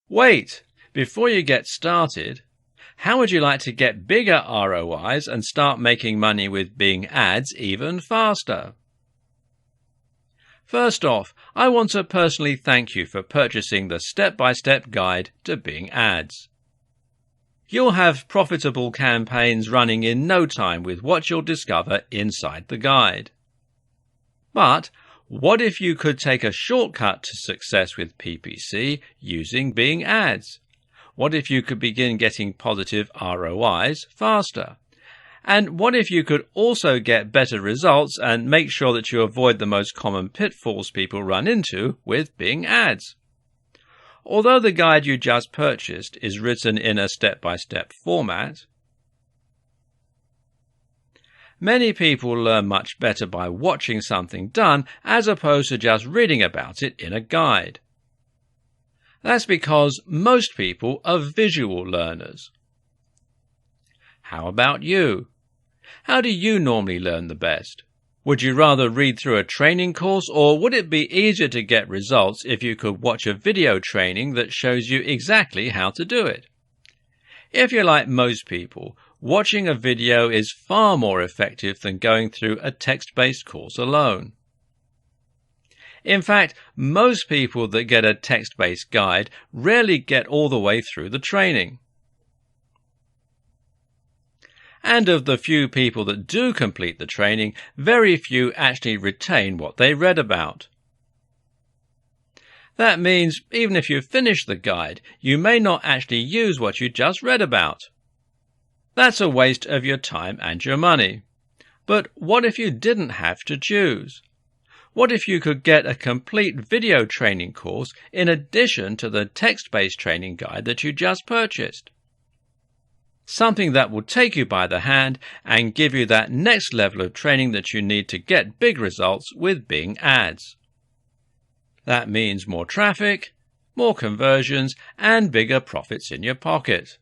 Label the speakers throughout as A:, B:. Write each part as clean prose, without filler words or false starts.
A: Wait! Before you get started, how would you like to get bigger ROIs and start making money with Bing Ads even faster? First off, I want to personally thank you for purchasing the step-by-step guide to Bing Ads. You'll have profitable campaigns running in no time with what you'll discover inside the guide. But what if you could take a shortcut to success with PPC using Bing Ads? What if you could begin getting positive ROIs faster? And what if you could also get better results and make sure that you avoid the most common pitfalls people run into with Bing Ads? Although the guide you just purchased is written in a step-by-step format, many people learn much better by watching something done as opposed to just reading about it in a guide. That's because most people are visual learners. How about you? How do you normally learn the best? Would you rather read through a training course, or would it be easier to get results if you could watch a video training that shows you exactly how to do it? If you're like most people, watching a video is far more effective than going through a text-based course alone. In fact, most people that get a text-based guide rarely get all the way through the training. And of the few people that do complete the training, very few actually retain what they read about. That means even if you finish the guide, you may not actually use what you just read about. That's a waste of your time and your money. But what if you didn't have to choose? What if you could get a complete video training course in addition to the text-based training guide that you just purchased? Something that will take you by the hand and give you that next level of training that you need to get big results with Bing Ads. That means more traffic, more conversions, and bigger profits in your pocket.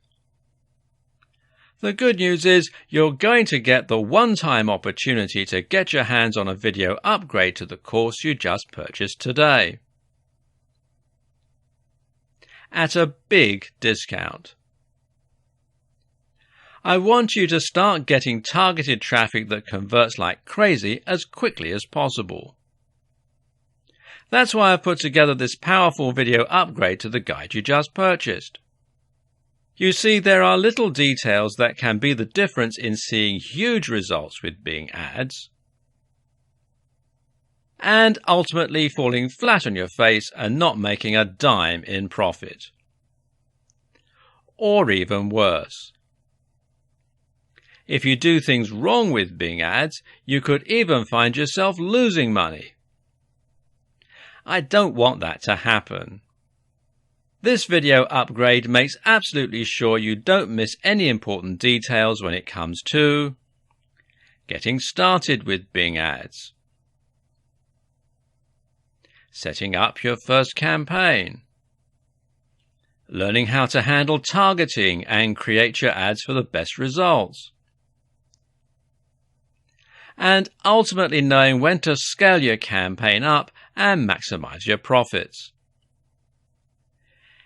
A: The good news is you're going to get the one-time opportunity to get your hands on a video upgrade to the course you just purchased today. At a big discount. I want you to start getting targeted traffic that converts like crazy as quickly as possible. That's why I put together this powerful video upgrade to the guide you just purchased. You see, there are little details that can be the difference in seeing huge results with Bing Ads and ultimately falling flat on your face and not making a dime in profit. Or even worse. If you do things wrong with Bing Ads, you could even find yourself losing money. I don't want that to happen. This video upgrade makes absolutely sure you don't miss any important details when it comes to getting started with Bing Ads, setting up your first campaign, learning how to handle targeting and create your ads for the best results, and ultimately knowing when to scale your campaign up and maximize your profits.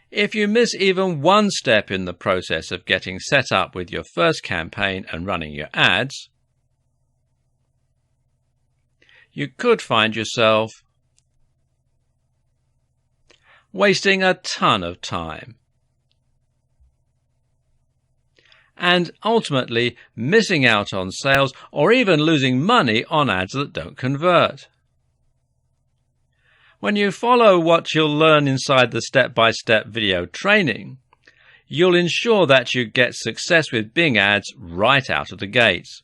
A: If you miss even one step in the process of getting set up with your first campaign and running your ads, you could find yourself wasting a ton of time and ultimately missing out on sales or even losing money on ads that don't convert. When you follow what you'll learn inside the step-by-step video training, you'll ensure that you get success with Bing Ads right out of the gates.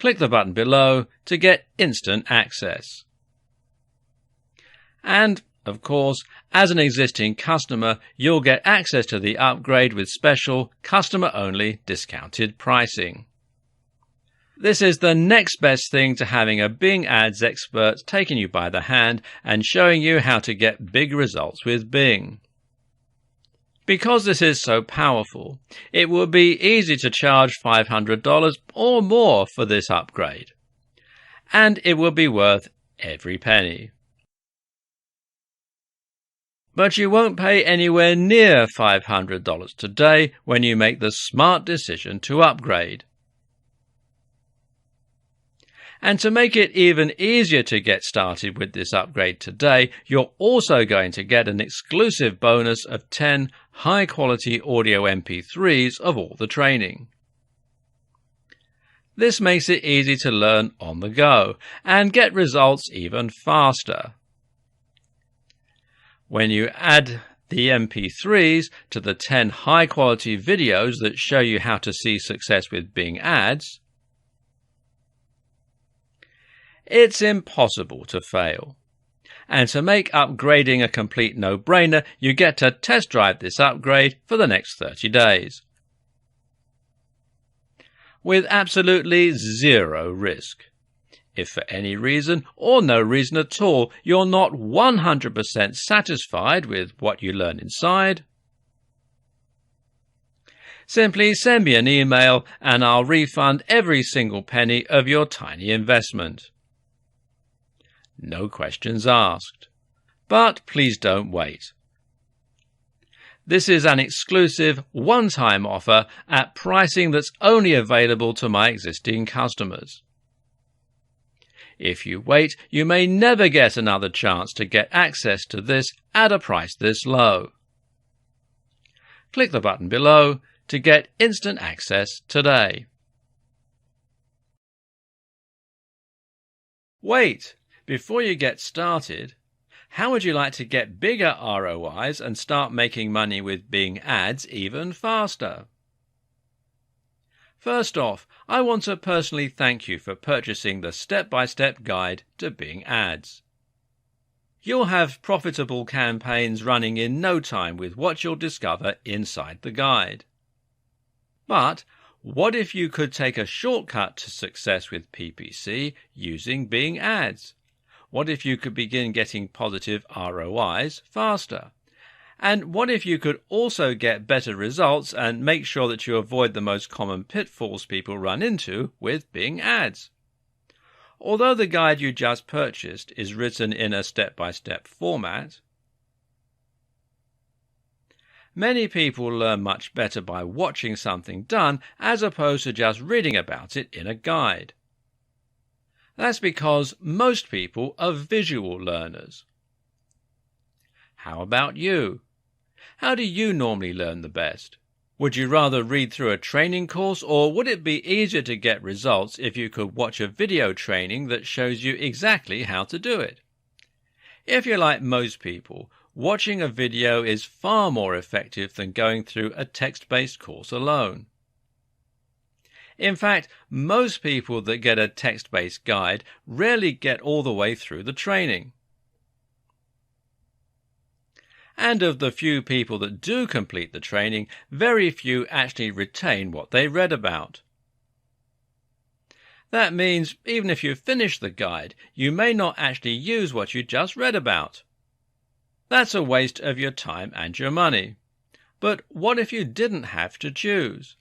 A: Click the button below to get instant access. And, of course, as an existing customer, you'll get access to the upgrade with special, customer-only discounted pricing. This is the next best thing to having a Bing Ads expert taking you by the hand and showing you how to get big results with Bing. Because this is so powerful, it will be easy to charge $500 or more for this upgrade. And it will be worth every penny. But you won't pay anywhere near $500 today when you make the smart decision to upgrade. And to make it even easier to get started with this upgrade today, you're also going to get an exclusive bonus of 10 high-quality audio MP3s of all the training. This makes it easy to learn on the go and get results even faster. When you add the MP3s to the 10 high-quality videos that show you how to see success with Bing Ads, it's impossible to fail. And to make upgrading a complete no-brainer, you get to test drive this upgrade for the next 30 days. With absolutely zero risk. If for any reason, or no reason at all, you're not 100% satisfied with what you learn inside, simply send me an email and I'll refund every single penny of your tiny investment. No questions asked. But please don't wait. This is an exclusive one-time offer at pricing that's only available to my existing customers. If you wait, you may never get another chance to get access to this at a price this low. Click the button below to get instant access today. Wait! Before you get started, how would you like to get bigger ROIs and start making money with Bing Ads even faster? First off, I want to personally thank you for purchasing the step-by-step guide to Bing Ads. You'll have profitable campaigns running in no time with what you'll discover inside the guide. But what if you could take a shortcut to success with PPC using Bing Ads? What if you could begin getting positive ROIs faster? And what if you could also get better results and make sure that you avoid the most common pitfalls people run into with Bing Ads? Although the guide you just purchased is written in a step-by-step format, many people learn much better by watching something done as opposed to just reading about it in a guide. That's because most people are visual learners. How about you? How do you normally learn the best? Would you rather read through a training course, or would it be easier to get results if you could watch a video training that shows you exactly how to do it? If you're like most people, watching a video is far more effective than going through a text-based course alone. In fact, most people that get a text-based guide rarely get all the way through the training. And of the few people that do complete the training, very few actually retain what they read about. That means even if you finish the guide, you may not actually use what you just read about. That's a waste of your time and your money. But what if you didn't have to choose?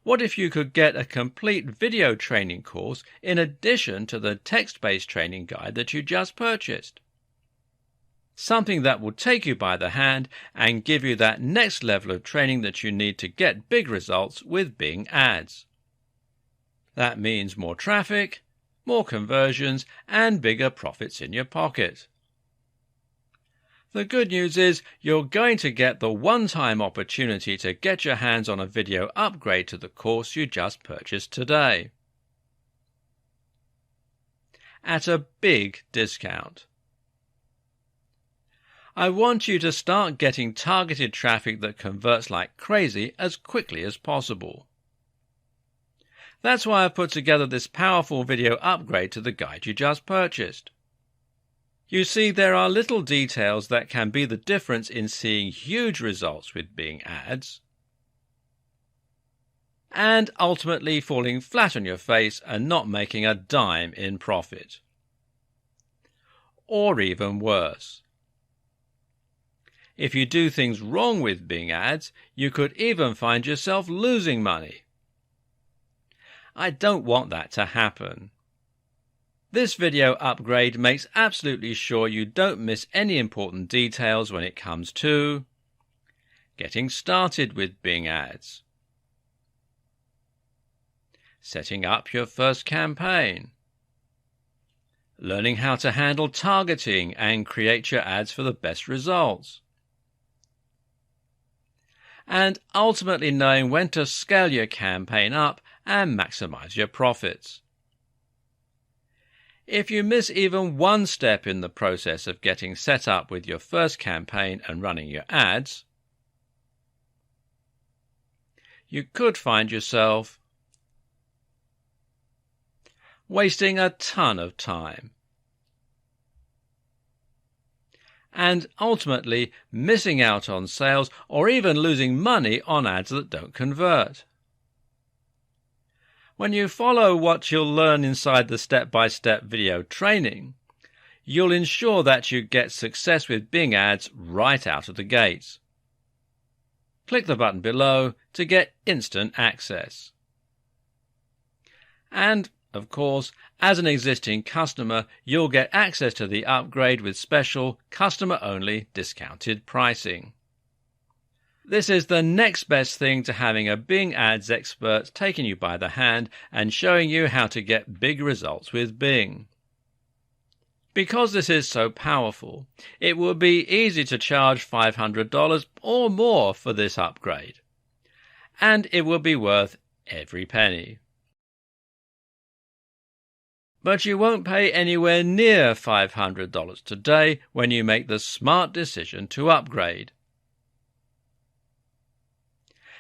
A: What if you could get a complete video training course in addition to the text-based training guide that you just purchased? Something that will take you by the hand and give you that next level of training that you need to get big results with Bing Ads. That means more traffic, more conversions, and bigger profits in your pocket. The good news is you're going to get the one-time opportunity to get your hands on a video upgrade to the course you just purchased today. At a big discount. I want you to start getting targeted traffic that converts like crazy as quickly as possible. That's why I've put together this powerful video upgrade to the guide you just purchased. You see, there are little details that can be the difference in seeing huge results with Bing Ads and ultimately falling flat on your face and not making a dime in profit. Or even worse. If you do things wrong with Bing Ads, you could even find yourself losing money. I don't want that to happen. This video upgrade makes absolutely sure you don't miss any important details when it comes to getting started with Bing Ads, setting up your first campaign, learning how to handle targeting and create your ads for the best results, and ultimately knowing when to scale your campaign up and maximize your profits. If you miss even one step in the process of getting set up with your first campaign and running your ads, you could find yourself wasting a ton of time and ultimately missing out on sales or even losing money on ads that don't convert. When you follow what you'll learn inside the step-by-step video training, you'll ensure that you get success with Bing Ads right out of the gates. Click the button below to get instant access. And, of course, as an existing customer, you'll get access to the upgrade with special, customer-only discounted pricing. This is the next best thing to having a Bing Ads expert taking you by the hand and showing you how to get big results with Bing. Because this is so powerful, it will be easy to charge $500 or more for this upgrade, and it will be worth every penny. But you won't pay anywhere near $500 today when you make the smart decision to upgrade.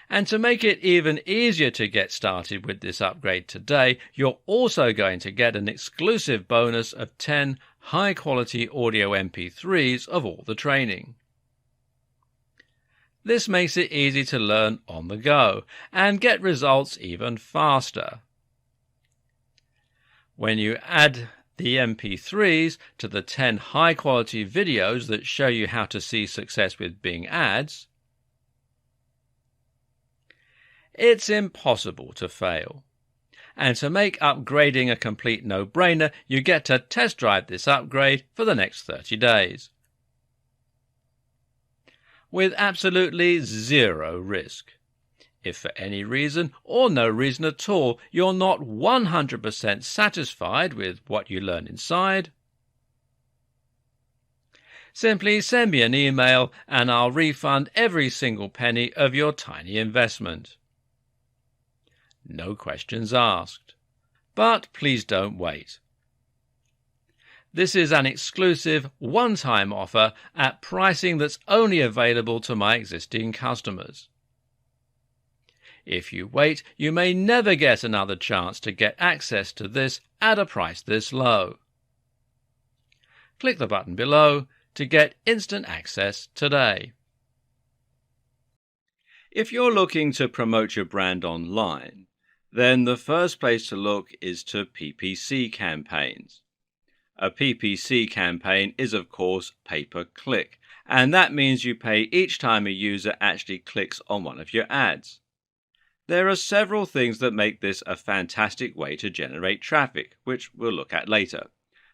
A: And to make it even easier to get started with this upgrade today, you're also going to get an exclusive bonus of 10 high-quality audio MP3s of all the training. This makes it easy to learn on the go and get results even faster. When you add the MP3s to the 10 high-quality videos that show you how to see success with Bing Ads, it's impossible to fail. And to make upgrading a complete no-brainer, you get to test drive this upgrade for the next 30 days. With absolutely zero risk. If for any reason, or no reason at all, you're not 100% satisfied with what you learn inside, simply send me an email and I'll refund every single penny of your tiny investment. No questions asked. But please don't wait. This is an exclusive one-time offer at pricing that's only available to my existing customers. If you wait, you may never get another chance to get access to this at a price this low. Click the button below to get instant access today. If you're looking to promote your brand online, then the first place to look is to PPC campaigns. A PPC campaign is, of course, pay-per-click, and that means you pay each time a user actually clicks on one of your ads. There are several things that make this a fantastic way to generate traffic, which we'll look at later.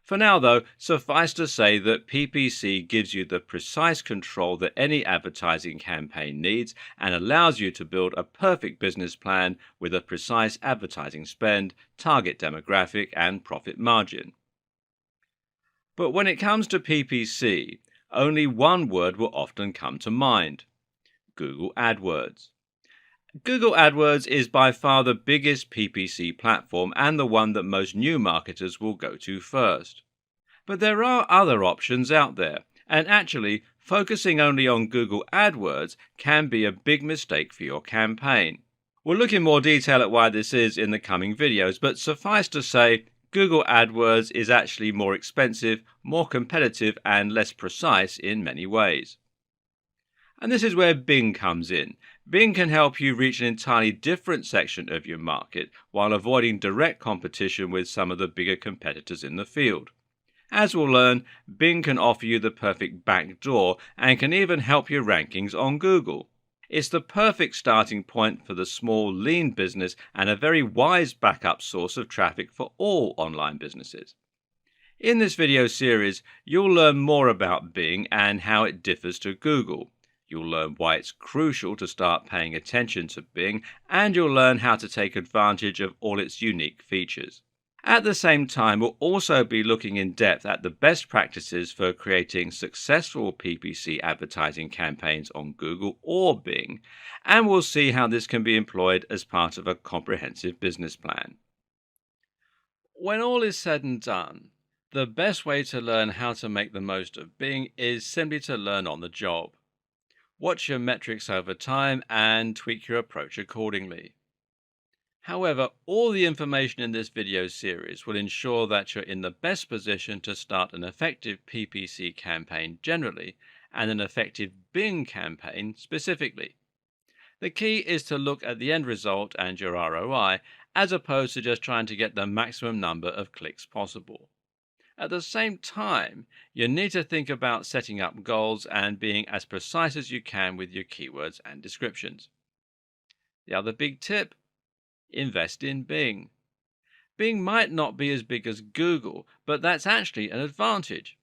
A: For now, though, suffice to say that PPC gives you the precise control that any advertising campaign needs and allows you to build a perfect business plan with a precise advertising spend, target demographic, and profit margin. But when it comes to PPC, only one word will often come to mind: Google AdWords. Google AdWords is by far the biggest PPC platform and the one that most new marketers will go to first. But there are other options out there, and actually, focusing only on Google AdWords can be a big mistake for your campaign. We'll look in more detail at why this is in the coming videos, but suffice to say, Google AdWords is actually more expensive, more competitive, and less precise in many ways. And this is where Bing comes in. Bing can help you reach an entirely different section of your market while avoiding direct competition with some of the bigger competitors in the field. As we'll learn, Bing can offer you the perfect backdoor and can even help your rankings on Google. It's the perfect starting point for the small, lean business and a very wise backup source of traffic for all online businesses. In this video series, you'll learn more about Bing and how it differs to Google. You'll learn why it's crucial to start paying attention to Bing, and you'll learn how to take advantage of all its unique features. At the same time, we'll also be looking in depth at the best practices for creating successful PPC advertising campaigns on Google or Bing, and we'll see how this can be employed as part of a comprehensive business plan. When all is said and done, the best way to learn how to make the most of Bing is simply to learn on the job. Watch your metrics over time and tweak your approach accordingly. However, all the information in this video series will ensure that you're in the best position to start an effective PPC campaign generally and an effective Bing campaign specifically. The key is to look at the end result and your ROI as opposed to just trying to get the maximum number of clicks possible. At the same time, you need to think about setting up goals and being as precise as you can with your keywords and descriptions. The other big tip: invest in Bing. Bing might not be as big as Google, but that's actually an advantage.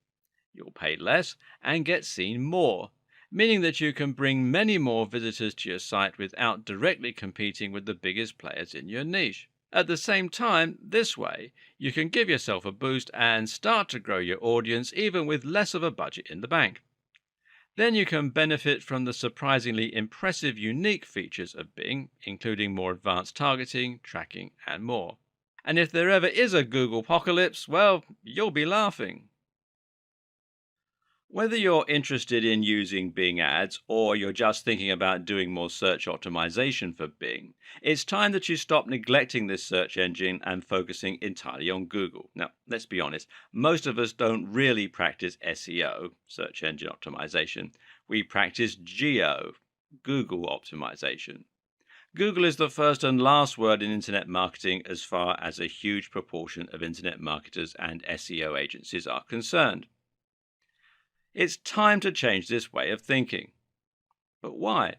A: You'll pay less and get seen more, meaning that you can bring many more visitors to your site without directly competing with the biggest players in your niche. At the same time, this way, you can give yourself a boost and start to grow your audience even with less of a budget in the bank. Then you can benefit from the surprisingly impressive unique features of Bing, including more advanced targeting, tracking, and more. And if there ever is a Google apocalypse, well, you'll be laughing. Whether you're interested in using Bing ads or you're just thinking about doing more search optimization for Bing, it's time that you stop neglecting this search engine and focusing entirely on Google. Now, let's be honest, most of us don't really practice SEO, search engine optimization. We practice GEO, Google optimization. Google is the first and last word in internet marketing as far as a huge proportion of internet marketers and SEO agencies are concerned. It's time to change this way of thinking. But why?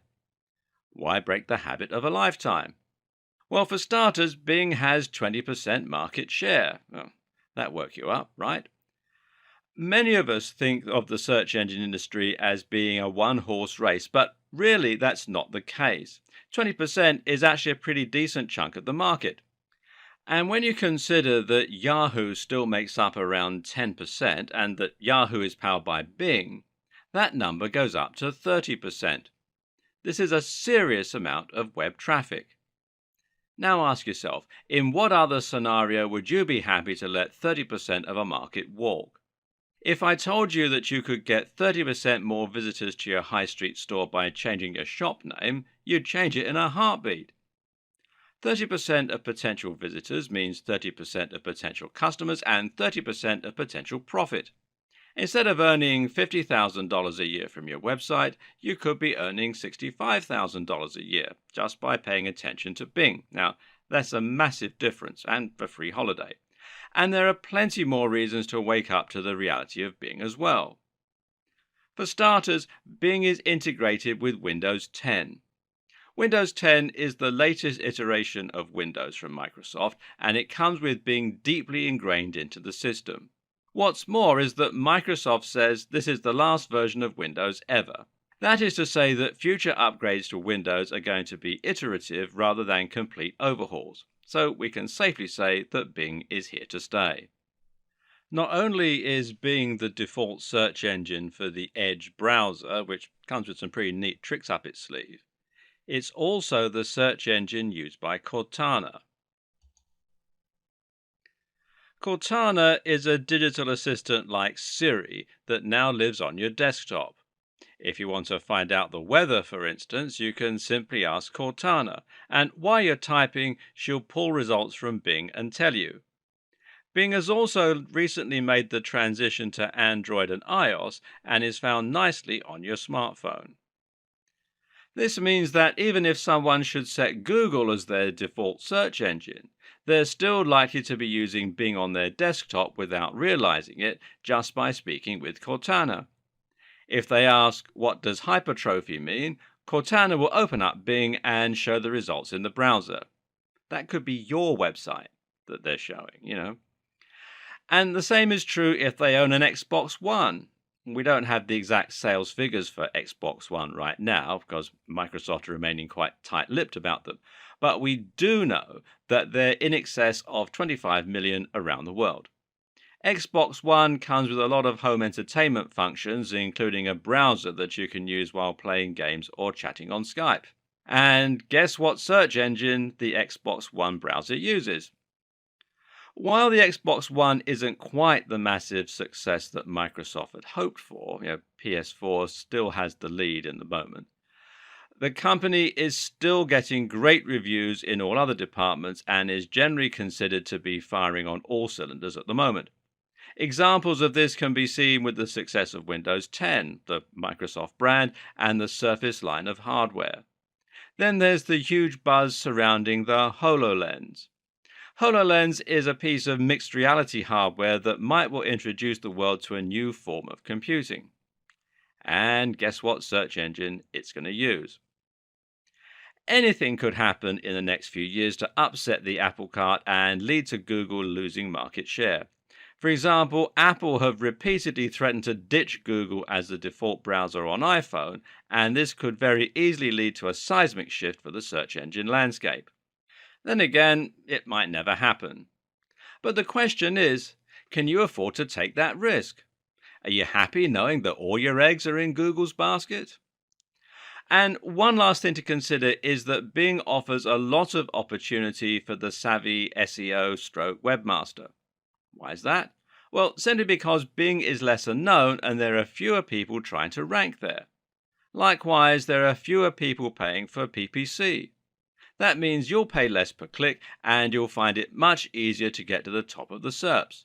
A: Why break the habit of a lifetime? Well, for starters, Bing has 20% market share. Well, that woke you up, right? Many of us think of the search engine industry as being a one-horse race, but really that's not the case. 20% is actually a pretty decent chunk of the market. And when you consider that Yahoo still makes up around 10% and that Yahoo is powered by Bing, that number goes up to 30%. This is a serious amount of web traffic. Now ask yourself, in what other scenario would you be happy to let 30% of a market walk? If I told you that you could get 30% more visitors to your high street store by changing your shop name, you'd change it in a heartbeat. 30% of potential visitors means 30% of potential customers and 30% of potential profit. Instead of earning $50,000 a year from your website, you could be earning $65,000 a year just by paying attention to Bing. Now, that's a massive difference and a free holiday. And there are plenty more reasons to wake up to the reality of Bing as well. For starters, Bing is integrated with Windows 10. Windows 10 is the latest iteration of Windows from Microsoft, and it comes with being deeply ingrained into the system. What's more is that Microsoft says this is the last version of Windows ever. That is to say that future upgrades to Windows are going to be iterative rather than complete overhauls. So we can safely say that Bing is here to stay. Not only is Bing the default search engine for the Edge browser, which comes with some pretty neat tricks up its sleeve, it's also the search engine used by Cortana. Cortana is a digital assistant like Siri that now lives on your desktop. If you want to find out the weather, for instance, you can simply ask Cortana, and while you're typing, she'll pull results from Bing and tell you. Bing has also recently made the transition to Android and iOS and is found nicely on your smartphone. This means that even if someone should set Google as their default search engine, they're still likely to be using Bing on their desktop without realizing it just by speaking with Cortana. If they ask, "What does hypertrophy mean?" Cortana will open up Bing and show the results in the browser. That could be your website that they're showing, And the same is true if they own an Xbox One. We don't have the exact sales figures for Xbox One right now because Microsoft are remaining quite tight-lipped about them. But we do know that they're in excess of 25 million around the world. Xbox One comes with a lot of home entertainment functions, including a browser that you can use while playing games or chatting on Skype. And guess what search engine the Xbox One browser uses? While the Xbox One isn't quite the massive success that Microsoft had hoped for, PS4 still has the lead in the moment. The company is still getting great reviews in all other departments and is generally considered to be firing on all cylinders at the moment. Examples of this can be seen with the success of Windows 10, the Microsoft brand, and the Surface line of hardware. Then there's the huge buzz surrounding the HoloLens. HoloLens is a piece of mixed reality hardware that might well introduce the world to a new form of computing. And guess what search engine it's going to use? Anything could happen in the next few years to upset the apple cart and lead to Google losing market share. For example, Apple have repeatedly threatened to ditch Google as the default browser on iPhone, and this could very easily lead to a seismic shift for the search engine landscape. Then again, it might never happen. But the question is, can you afford to take that risk? Are you happy knowing that all your eggs are in Google's basket? And one last thing to consider is that Bing offers a lot of opportunity for the savvy SEO stroke webmaster. Why is that? Well, simply because Bing is lesser known and there are fewer people trying to rank there. Likewise, there are fewer people paying for PPC. That means you'll pay less per click and you'll find it much easier to get to the top of the SERPs.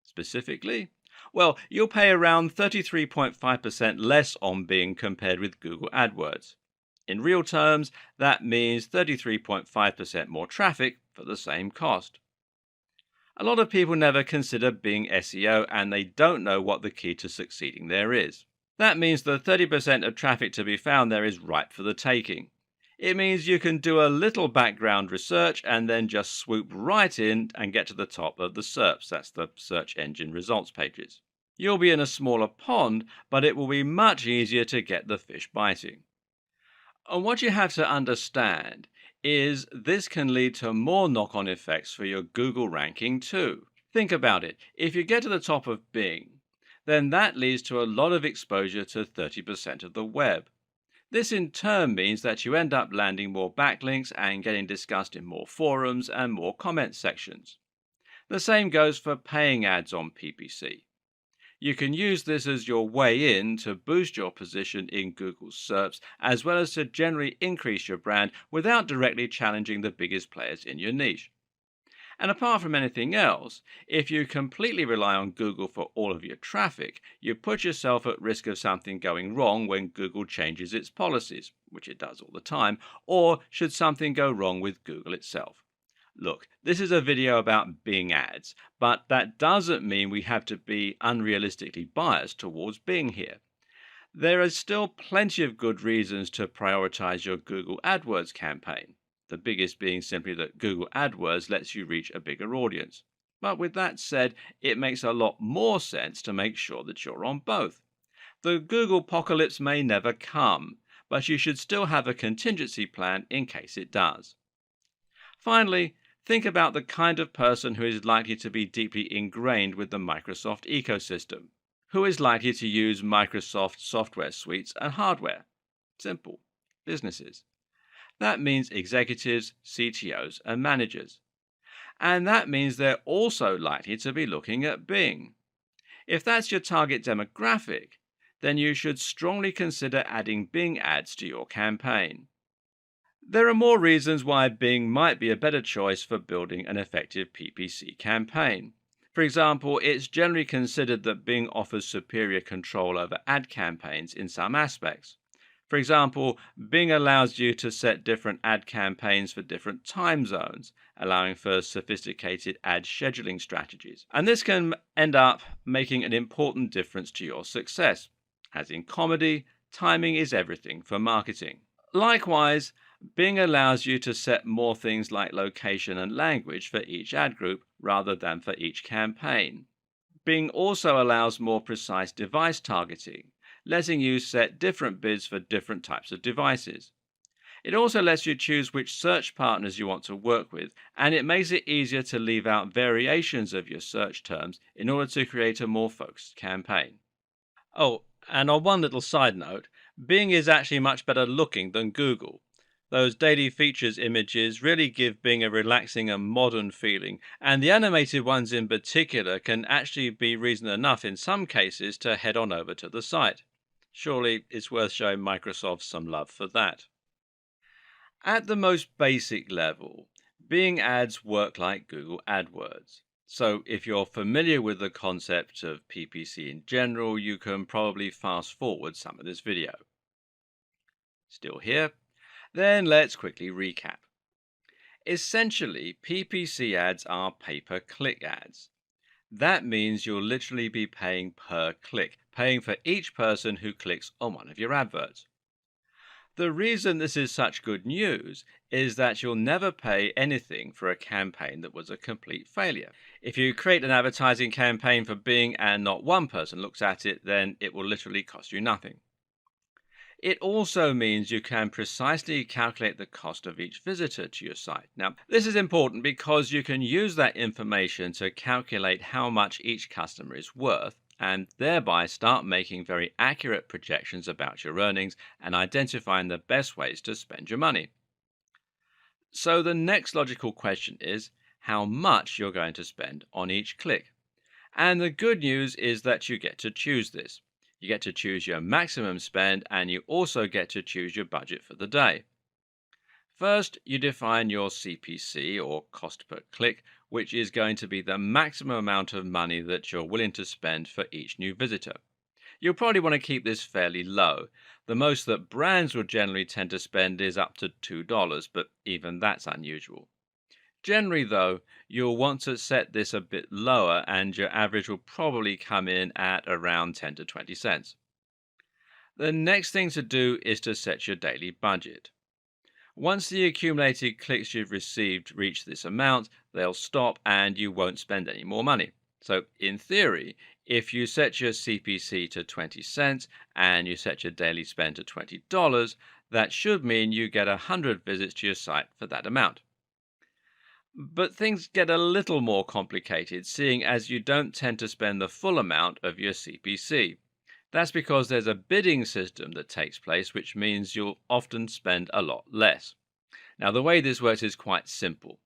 A: Specifically, well, you'll pay around 33.5% less on Bing compared with Google AdWords. In real terms, that means 33.5% more traffic for the same cost. A lot of people never consider Bing SEO and they don't know what the key to succeeding there is. That means the 30% of traffic to be found there is ripe for the taking. It means you can do a little background research and then just swoop right in and get to the top of the SERPs, that's the search engine results pages. You'll be in a smaller pond, but it will be much easier to get the fish biting. And what you have to understand is this can lead to more knock-on effects for your Google ranking too. Think about it. If you get to the top of Bing, then that leads to a lot of exposure to 30% of the web. This in turn means that you end up landing more backlinks and getting discussed in more forums and more comment sections. The same goes for paying ads on PPC. You can use this as your way in to boost your position in Google's SERPs, as well as to generally increase your brand without directly challenging the biggest players in your niche. And apart from anything else, if you completely rely on Google for all of your traffic, you put yourself at risk of something going wrong when Google changes its policies, which it does all the time, or should something go wrong with Google itself. Look, this is a video about Bing ads, but that doesn't mean we have to be unrealistically biased towards Bing here. There are still plenty of good reasons to prioritize your Google AdWords campaign, the biggest being simply that Google AdWords lets you reach a bigger audience. But with that said, it makes a lot more sense to make sure that you're on both. The Google apocalypse may never come, but you should still have a contingency plan in case it does. Finally, think about the kind of person who is likely to be deeply ingrained with the Microsoft ecosystem. Who is likely to use Microsoft software suites and hardware? Simple. Businesses. That means executives, CTOs, and managers. And that means they're also likely to be looking at Bing. If that's your target demographic, then you should strongly consider adding Bing ads to your campaign. There are more reasons why Bing might be a better choice for building an effective PPC campaign. For example, it's generally considered that Bing offers superior control over ad campaigns in some aspects. For example, Bing allows you to set different ad campaigns for different time zones, allowing for sophisticated ad scheduling strategies. And this can end up making an important difference to your success. As in comedy, timing is everything for marketing. Likewise, Bing allows you to set more things like location and language for each ad group rather than for each campaign. Bing also allows more precise device targeting, letting you set different bids for different types of devices. It also lets you choose which search partners you want to work with, and it makes it easier to leave out variations of your search terms in order to create a more focused campaign. Oh, and on one little side note, Bing is actually much better looking than Google. Those daily features images really give Bing a relaxing and modern feeling, and the animated ones in particular can actually be reason enough in some cases to head on over to the site. Surely it's worth showing Microsoft some love for that. At the most basic level, Bing ads work like Google AdWords. So if you're familiar with the concept of PPC in general, you can probably fast forward some of this video. Still here? Then let's quickly recap. Essentially, PPC ads are pay-per-click ads. That means you'll literally be paying per click, paying for each person who clicks on one of your adverts. The reason this is such good news is that you'll never pay anything for a campaign that was a complete failure. If you create an advertising campaign for Bing and not one person looks at it, then it will literally cost you nothing. It also means you can precisely calculate the cost of each visitor to your site. Now, this is important because you can use that information to calculate how much each customer is worth and thereby start making very accurate projections about your earnings and identifying the best ways to spend your money. So, the next logical question is how much you're going to spend on each click. And the good news is that you get to choose this. You get to choose your maximum spend and you also get to choose your budget for the day. First, you define your CPC or cost per click, which is going to be the maximum amount of money that you're willing to spend for each new visitor. You'll probably want to keep this fairly low. The most that brands will generally tend to spend is up to $2, but even that's unusual. Generally, though, you'll want to set this a bit lower and your average will probably come in at around 10 to 20 cents. The next thing to do is to set your daily budget. Once the accumulated clicks you've received reach this amount, they'll stop and you won't spend any more money. So, in theory, if you set your CPC to 20 cents and you set your daily spend to $20, that should mean you get 100 visits to your site for that amount. But things get a little more complicated, seeing as you don't tend to spend the full amount of your CPC. That's because there's a bidding system that takes place, which means you'll often spend a lot less. Now, the way this works is quite simple.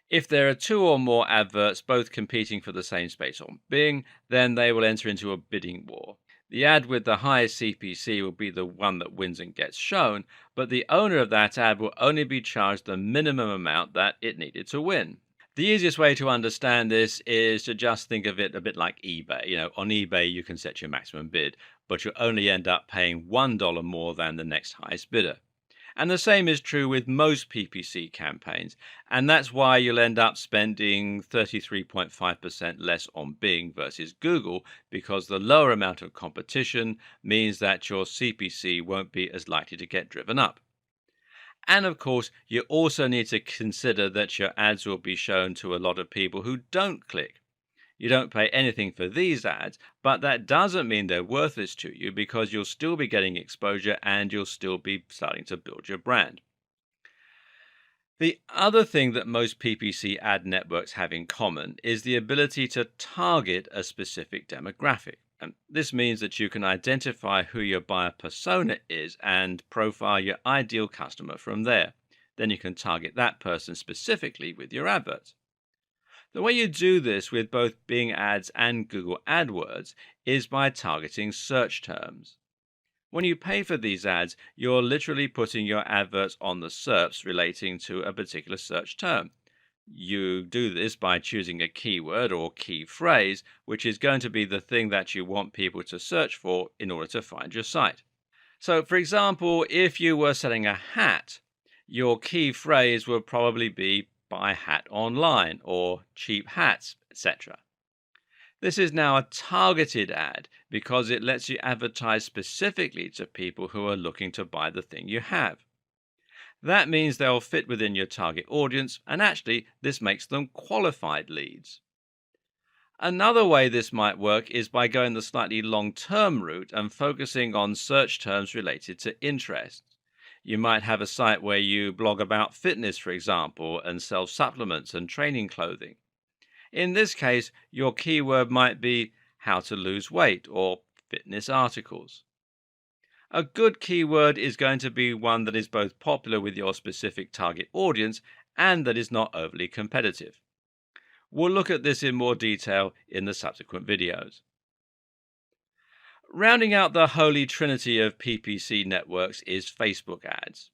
A: If there are two or more adverts both competing for the same space on Bing, then they will enter into a bidding war. The ad with the highest CPC will be the one that wins and gets shown, but the owner of that ad will only be charged the minimum amount that it needed to win. The easiest way to understand this is to just think of it a bit like eBay. On eBay you can set your maximum bid, but you'll only end up paying $1 more than the next highest bidder. And the same is true with most PPC campaigns, and that's why you'll end up spending 33.5% less on Bing versus Google, because the lower amount of competition means that your CPC won't be as likely to get driven up. And of course, you also need to consider that your ads will be shown to a lot of people who don't click. You don't pay anything for these ads, but that doesn't mean they're worthless to you because you'll still be getting exposure and you'll still be starting to build your brand. The other thing that most PPC ad networks have in common is the ability to target a specific demographic. And this means that you can identify who your buyer persona is and profile your ideal customer from there. Then you can target that person specifically with your adverts. The way you do this with both Bing ads and Google AdWords is by targeting search terms. When you pay for these ads, you're literally putting your adverts on the SERPs relating to a particular search term. You do this by choosing a keyword or key phrase, which is going to be the thing that you want people to search for in order to find your site. So, for example, if you were selling a hat, your key phrase would probably be buy hat online or cheap hats, etc. This is now a targeted ad because it lets you advertise specifically to people who are looking to buy the thing you have. That means they'll fit within your target audience, and actually, this makes them qualified leads. Another way this might work is by going the slightly long term route and focusing on search terms related to interests. You might have a site where you blog about fitness, for example, and sell supplements and training clothing. In this case, your keyword might be how to lose weight or fitness articles. A good keyword is going to be one that is both popular with your specific target audience and that is not overly competitive. We'll look at this in more detail in the subsequent videos. Rounding out the holy trinity of PPC networks is Facebook ads.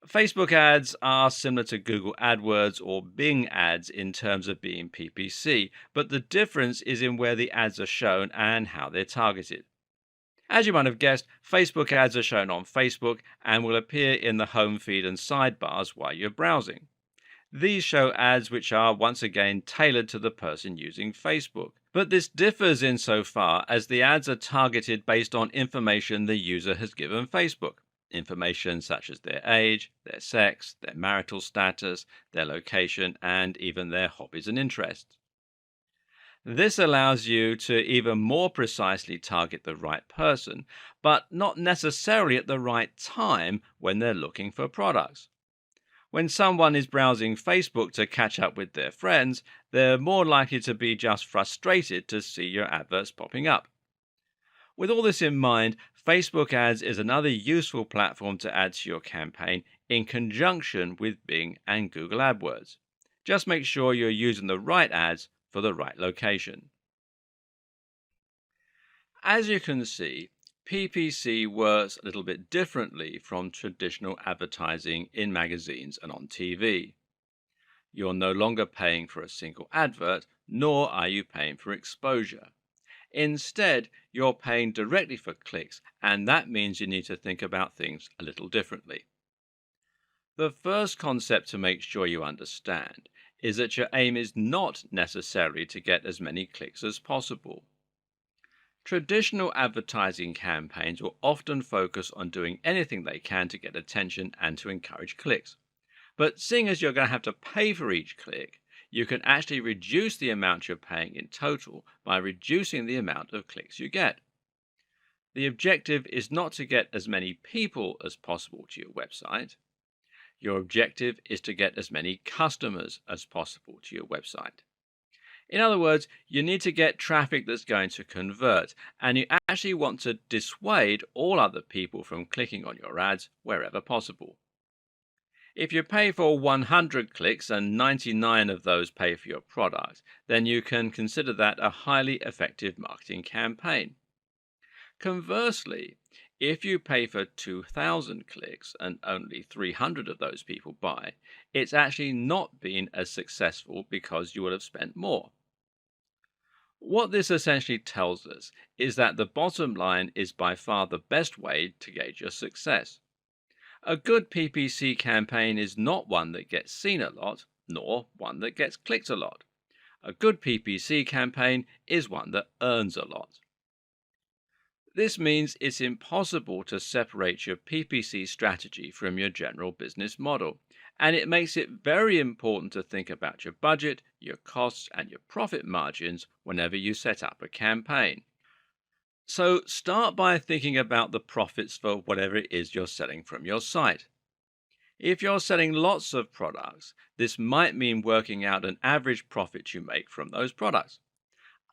A: Facebook ads are similar to Google AdWords or Bing ads in terms of being PPC, but the difference is in where the ads are shown and how they're targeted. As you might have guessed, Facebook ads are shown on Facebook and will appear in the home feed and sidebars while you're browsing. These show ads which are once again tailored to the person using Facebook. But this differs insofar as the ads are targeted based on information the user has given Facebook. Information such as their age, their sex, their marital status, their location, and even their hobbies and interests. This allows you to even more precisely target the right person, but not necessarily at the right time when they're looking for products. When someone is browsing Facebook to catch up with their friends, they're more likely to be just frustrated to see your adverts popping up. With all this in mind, Facebook ads is another useful platform to add to your campaign in conjunction with Bing and Google AdWords. Just make sure you're using the right ads for the right location. As you can see, PPC works a little bit differently from traditional advertising in magazines and on TV. You're no longer paying for a single advert, nor are you paying for exposure. Instead, you're paying directly for clicks, and that means you need to think about things a little differently. The first concept to make sure you understand is that your aim is not necessarily to get as many clicks as possible. Traditional advertising campaigns will often focus on doing anything they can to get attention and to encourage clicks. But seeing as you're going to have to pay for each click, you can actually reduce the amount you're paying in total by reducing the amount of clicks you get. The objective is not to get as many people as possible to your website. Your objective is to get as many customers as possible to your website. In other words, you need to get traffic that's going to convert, and you actually want to dissuade all other people from clicking on your ads wherever possible. If you pay for 100 clicks and 99 of those pay for your product, then you can consider that a highly effective marketing campaign. Conversely, if you pay for 2,000 clicks and only 300 of those people buy, it's actually not been as successful because you will have spent more. What this essentially tells us is that the bottom line is by far the best way to gauge your success. A good PPC campaign is not one that gets seen a lot, nor one that gets clicked a lot. A good PPC campaign is one that earns a lot. This means it's impossible to separate your PPC strategy from your general business model, and it makes it very important to think about your budget, your costs, and your profit margins whenever you set up a campaign. So start by thinking about the profits for whatever it is you're selling from your site. If you're selling lots of products, this might mean working out an average profit you make from those products.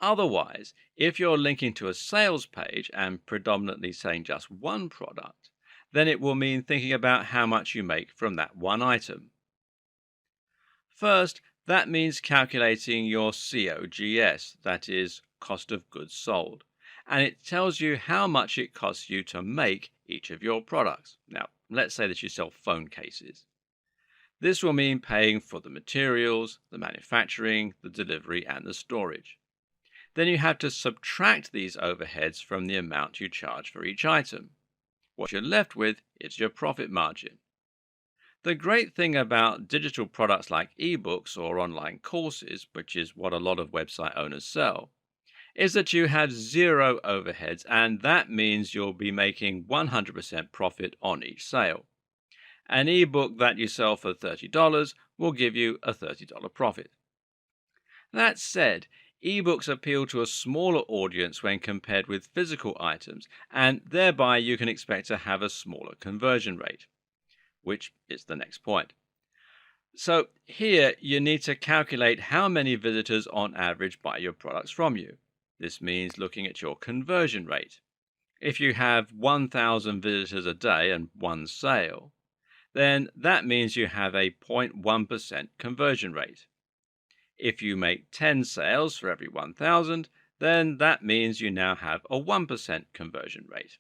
A: Otherwise, if you're linking to a sales page and predominantly selling just one product, then it will mean thinking about how much you make from that one item. First, that means calculating your COGS, that is, cost of goods sold, and it tells you how much it costs you to make each of your products. Now, let's say that you sell phone cases. This will mean paying for the materials, the manufacturing, the delivery, and the storage. Then you have to subtract these overheads from the amount you charge for each item. What you're left with is your profit margin. The great thing about digital products like ebooks or online courses, which is what a lot of website owners sell, is that you have zero overheads, and that means you'll be making 100% profit on each sale. An ebook that you sell for $30 will give you a $30 profit. That said, ebooks appeal to a smaller audience when compared with physical items, and thereby you can expect to have a smaller conversion rate, which is the next point. So here you need to calculate how many visitors on average buy your products from you. This means looking at your conversion rate. If you have 1,000 visitors a day and one sale, then that means you have a 0.1% conversion rate. If you make 10 sales for every 1,000, then that means you now have a 1% conversion rate.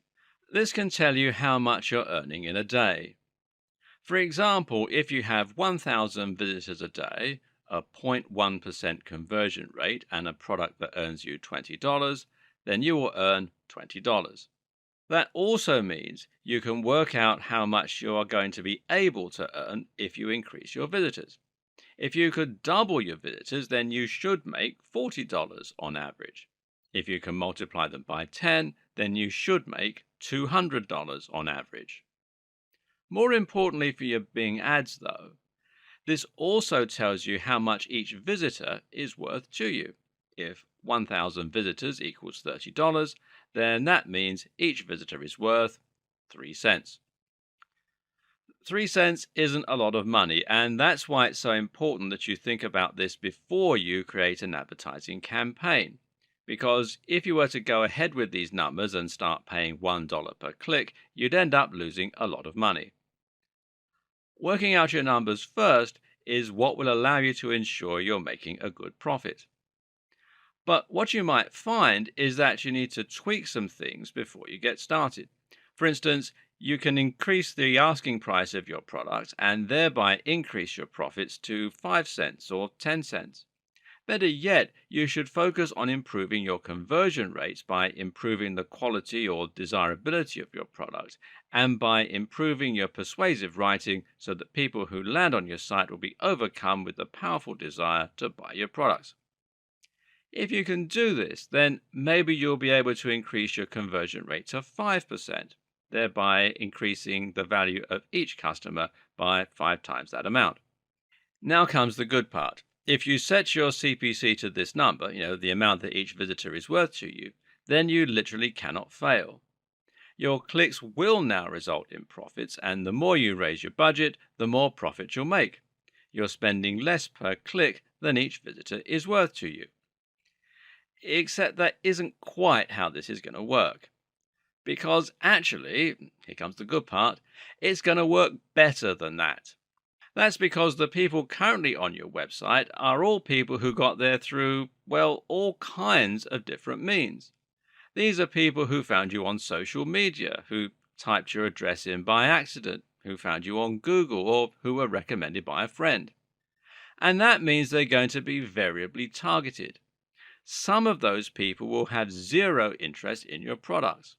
A: This can tell you how much you're earning in a day. For example, if you have 1,000 visitors a day, a 0.1% conversion rate, and a product that earns you $20, then you will earn $20. That also means you can work out how much you are going to be able to earn if you increase your visitors. If you could double your visitors, then you should make $40 on average. If you can multiply them by 10, then you should make $200 on average. More importantly for your Bing ads, though, this also tells you how much each visitor is worth to you. If 1,000 visitors equals $30, then that means each visitor is worth 3 cents. 3 cents isn't a lot of money, and that's why it's so important that you think about this before you create an advertising campaign. Because if you were to go ahead with these numbers and start paying $1 per click, you'd end up losing a lot of money. Working out your numbers first is what will allow you to ensure you're making a good profit. But what you might find is that you need to tweak some things before you get started. For instance, you can increase the asking price of your product and thereby increase your profits to 5 cents or 10 cents. Better yet, you should focus on improving your conversion rates by improving the quality or desirability of your product and by improving your persuasive writing so that people who land on your site will be overcome with the powerful desire to buy your products. If you can do this, then maybe you'll be able to increase your conversion rate to 5%, thereby increasing the value of each customer by 5 times that amount. Now comes the good part. If you set your CPC to this number, the amount that each visitor is worth to you, then you literally cannot fail. Your clicks will now result in profits, and the more you raise your budget, the more profit you'll make. You're spending less per click than each visitor is worth to you. Except that isn't quite how this is going to work. Because actually, here comes the good part, it's going to work better than that. That's because the people currently on your website are all people who got there through, well, all kinds of different means. These are people who found you on social media, who typed your address in by accident, who found you on Google, or who were recommended by a friend. And that means they're going to be variably targeted. Some of those people will have zero interest in your products.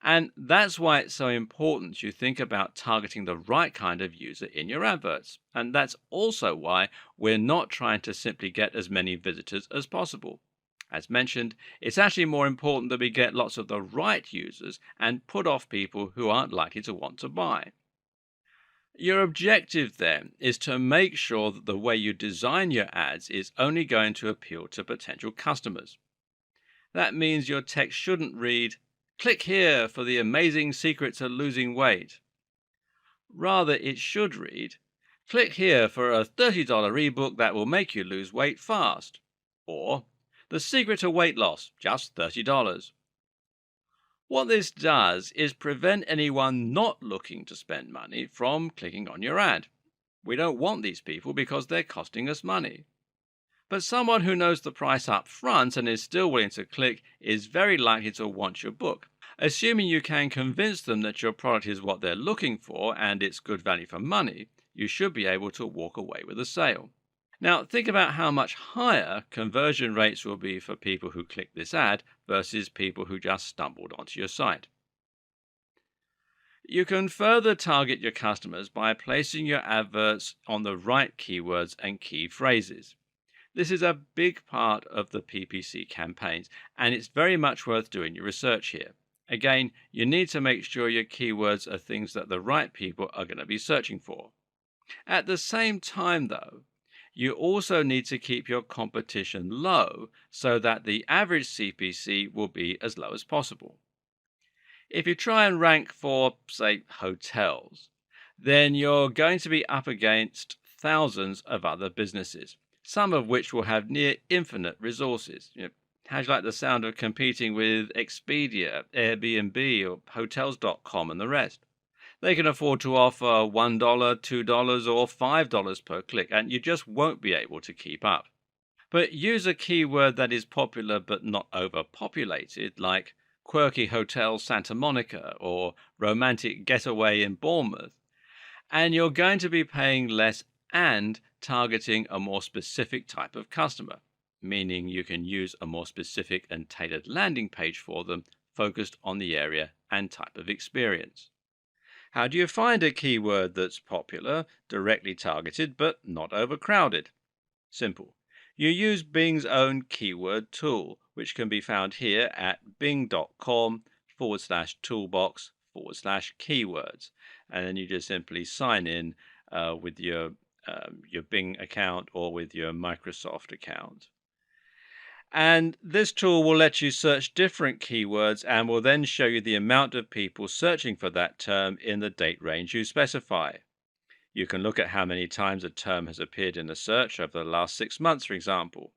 A: And that's why it's so important you think about targeting the right kind of user in your adverts. And that's also why we're not trying to simply get as many visitors as possible. As mentioned, it's actually more important that we get lots of the right users and put off people who aren't likely to want to buy. Your objective then is to make sure that the way you design your ads is only going to appeal to potential customers. That means your text shouldn't read, "Click here for the amazing secret to losing weight." Rather, it should read, "Click here for a $30 ebook that will make you lose weight fast." Or, "The secret to weight loss, just $30. What this does is prevent anyone not looking to spend money from clicking on your ad. We don't want these people because they're costing us money. But someone who knows the price up front and is still willing to click is very likely to want your book. Assuming you can convince them that your product is what they're looking for and it's good value for money, you should be able to walk away with a sale. Now, think about how much higher conversion rates will be for people who click this ad versus people who just stumbled onto your site. You can further target your customers by placing your adverts on the right keywords and key phrases. This is a big part of the PPC campaigns, and it's very much worth doing your research here. Again, you need to make sure your keywords are things that the right people are going to be searching for. At the same time, though, you also need to keep your competition low so that the average CPC will be as low as possible. If you try and rank for, say, hotels, then you're going to be up against thousands of other businesses, some of which will have near infinite resources. How do you like the sound of competing with Expedia, Airbnb, or Hotels.com and the rest? They can afford to offer $1, $2, or $5 per click, and you just won't be able to keep up. But use a keyword that is popular but not overpopulated, like quirky hotel Santa Monica or romantic getaway in Bournemouth, and you're going to be paying less and targeting a more specific type of customer, meaning you can use a more specific and tailored landing page for them focused on the area and type of experience. How do you find a keyword that's popular, directly targeted, but not overcrowded? Simple. You use Bing's own keyword tool, which can be found here at bing.com/toolbox/keywords. And then you just simply sign in with your Bing account or with your Microsoft account. And this tool will let you search different keywords and will then show you the amount of people searching for that term in the date range you specify. You can look at how many times a term has appeared in a search over the last 6 months, for example.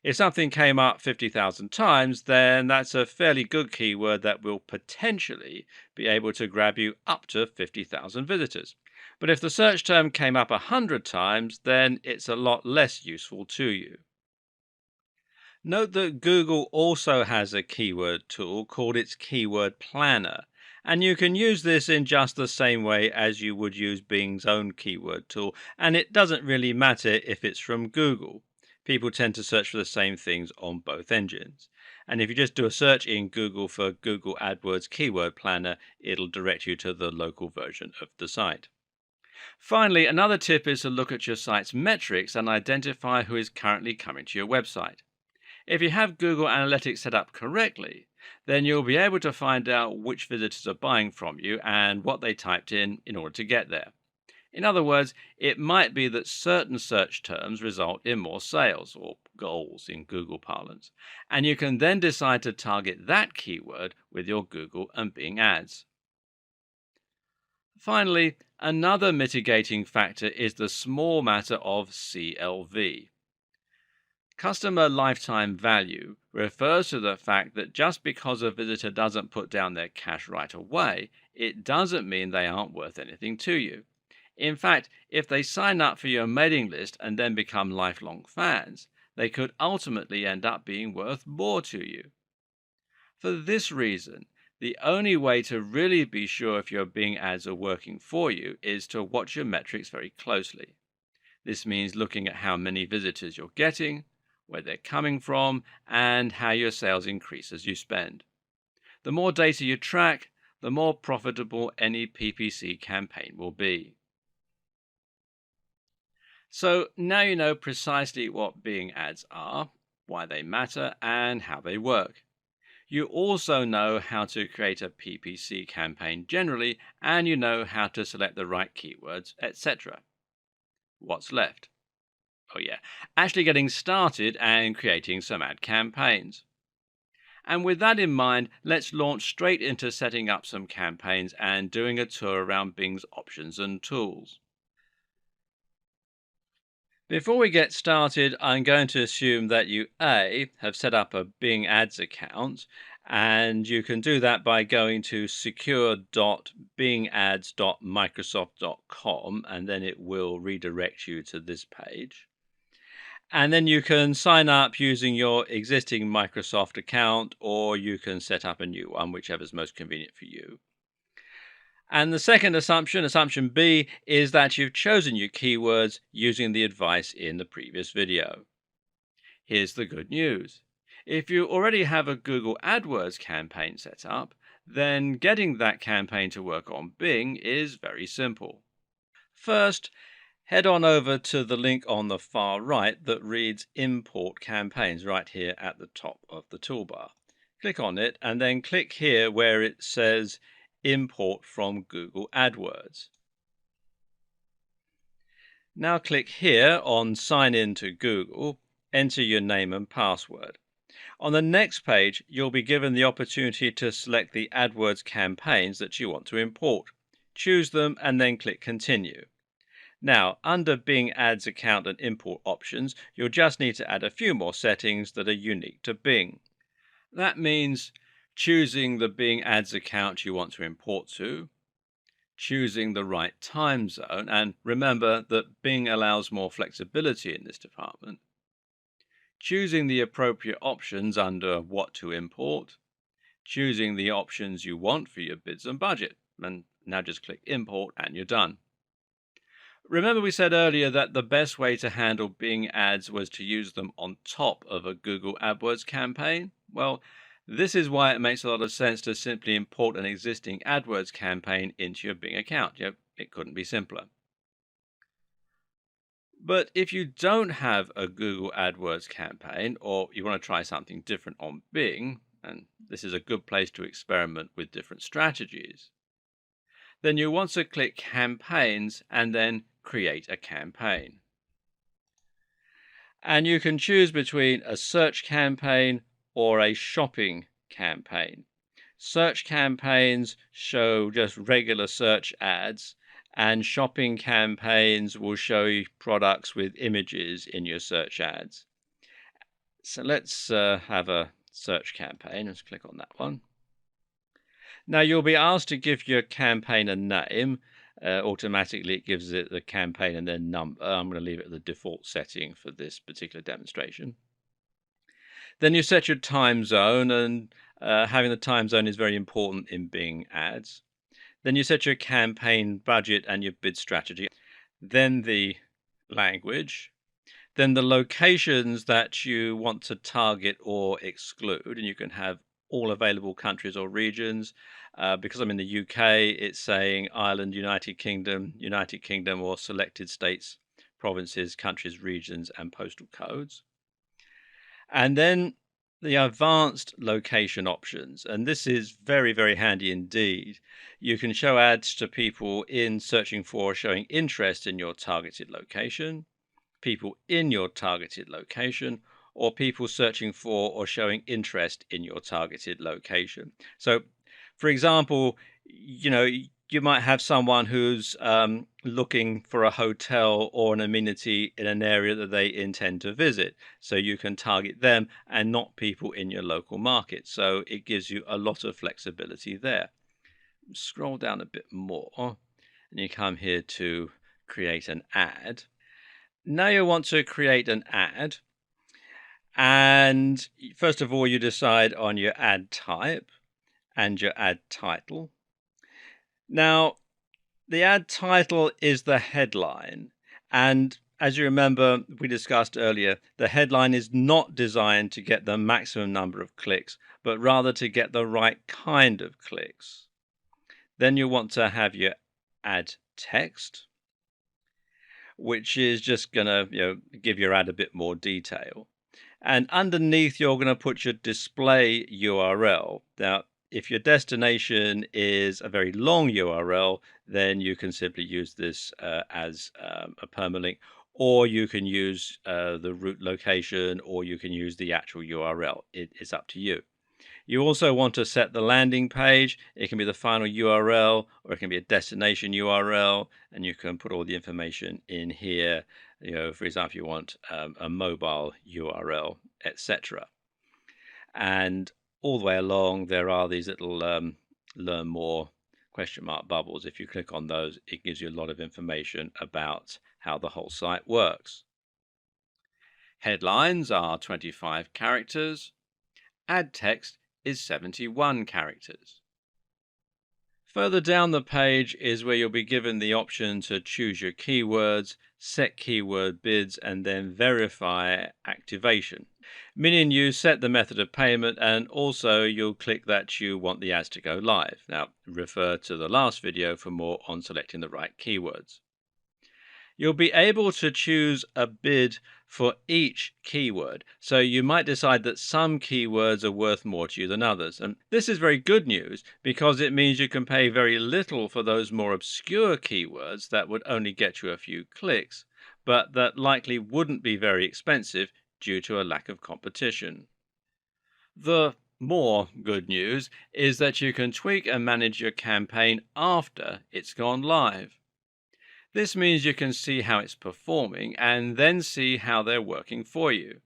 A: If something came up 50,000 times, then that's a fairly good keyword that will potentially be able to grab you up to 50,000 visitors. But if the search term came up 100 times, then it's a lot less useful to you. Note that Google also has a keyword tool called its Keyword Planner, and you can use this in just the same way as you would use Bing's own keyword tool, and it doesn't really matter if it's from Google. People tend to search for the same things on both engines. And if you just do a search in Google for Google AdWords Keyword Planner, it'll direct you to the local version of the site. Finally, another tip is to look at your site's metrics and identify who is currently coming to your website. If you have Google Analytics set up correctly, then you'll be able to find out which visitors are buying from you and what they typed in order to get there. In other words, it might be that certain search terms result in more sales, or goals in Google parlance, and you can then decide to target that keyword with your Google and Bing ads. Finally, another mitigating factor is the small matter of CLV. Customer lifetime value refers to the fact that just because a visitor doesn't put down their cash right away, it doesn't mean they aren't worth anything to you. In fact, if they sign up for your mailing list and then become lifelong fans, they could ultimately end up being worth more to you. For this reason, the only way to really be sure if your Bing ads are working for you is to watch your metrics very closely. This means looking at how many visitors you're getting, where they're coming from, and how your sales increase as you spend. The more data you track, the more profitable any PPC campaign will be. So now you know precisely what Bing ads are, why they matter, and how they work. You also know how to create a PPC campaign generally, and you know how to select the right keywords, etc. What's left? Oh yeah, actually getting started and creating some ad campaigns. And with that in mind, let's launch straight into setting up some campaigns and doing a tour around Bing's options and tools. Before we get started, I'm going to assume that you have set up a Bing Ads account, and you can do that by going to secure.bingads.microsoft.com, and then it will redirect you to this page. And then you can sign up using your existing Microsoft account, or you can set up a new one, whichever is most convenient for you. And the second assumption, assumption B, is that you've chosen your keywords using the advice in the previous video. Here's the good news. If you already have a Google AdWords campaign set up, then getting that campaign to work on Bing is very simple. First, head on over to the link on the far right that reads Import Campaigns right here at the top of the toolbar. Click on it and then click here where it says Import from Google AdWords. Now click here on Sign in to Google, enter your name and password. On the next page, you'll be given the opportunity to select the AdWords campaigns that you want to import. Choose them and then click Continue. Now, under Bing Ads account and import options, you'll just need to add a few more settings that are unique to Bing. That means choosing the Bing Ads account you want to import to, choosing the right time zone, and remember that Bing allows more flexibility in this department, choosing the appropriate options under What to Import, choosing the options you want for your bids and budget, and now just click Import and you're done. Remember we said earlier that the best way to handle Bing ads was to use them on top of a Google AdWords campaign? Well, this is why it makes a lot of sense to simply import an existing AdWords campaign into your Bing account. It couldn't be simpler. But if you don't have a Google AdWords campaign, or you want to try something different on Bing, and this is a good place to experiment with different strategies, then you want to click Campaigns and then Create a Campaign. And you can choose between a search campaign or a shopping campaign. Search campaigns show just regular search ads, and shopping campaigns will show you products with images in your search ads. So let's have a search campaign. Let's click on that one. Now you'll be asked to give your campaign a name. Automatically it gives it the campaign and then number. I'm going to leave it at the default setting for this particular demonstration. Then you set your time zone, and having the time zone is very important in Bing ads. Then you set your campaign budget and your bid strategy. Then the language. Then the locations that you want to target or exclude, and you can have all available countries or regions. Because I'm in the UK, it's saying Ireland, United Kingdom, or selected states, provinces, countries, regions, and postal codes. And then the advanced location options, and this is very, very handy indeed. You can show ads to people in searching for or showing interest in your targeted location, people in your targeted location, or people searching for or showing interest in your targeted location. So, for example, you might have someone who's looking for a hotel or an amenity in an area that they intend to visit. So you can target them and not people in your local market. So it gives you a lot of flexibility there. Scroll down a bit more and you come here to create an ad. Now you want to create an ad. And first of all, you decide on your ad type and your ad title. Now, the ad title is the headline. And as you remember, we discussed earlier, the headline is not designed to get the maximum number of clicks, but rather to get the right kind of clicks. Then you want to have your ad text, which is just going to give your ad a bit more detail. And underneath, you're going to put your display URL. Now, if your destination is a very long URL, then you can simply use this as a permalink, or you can use the route location, or you can use the actual URL. It is up to you. You also want to set the landing page. It can be the final URL, or it can be a destination URL, and you can put all the information in here. For example, you want a mobile URL, etc. And all the way along, there are these little learn more question mark bubbles. If you click on those, it gives you a lot of information about how the whole site works. Headlines are 25 characters. Ad text is 71 characters. Further down the page is where you'll be given the option to choose your keywords, set keyword bids, and then verify activation. Meaning you set the method of payment, and also you'll click that you want the ads to go live. Now, refer to the last video for more on selecting the right keywords. You'll be able to choose a bid for each keyword. So you might decide that some keywords are worth more to you than others. And this is very good news because it means you can pay very little for those more obscure keywords that would only get you a few clicks, but that likely wouldn't be very expensive due to a lack of competition. The more good news is that you can tweak and manage your campaign after it's gone live. This means you can see how it's performing and then see how they're working for you.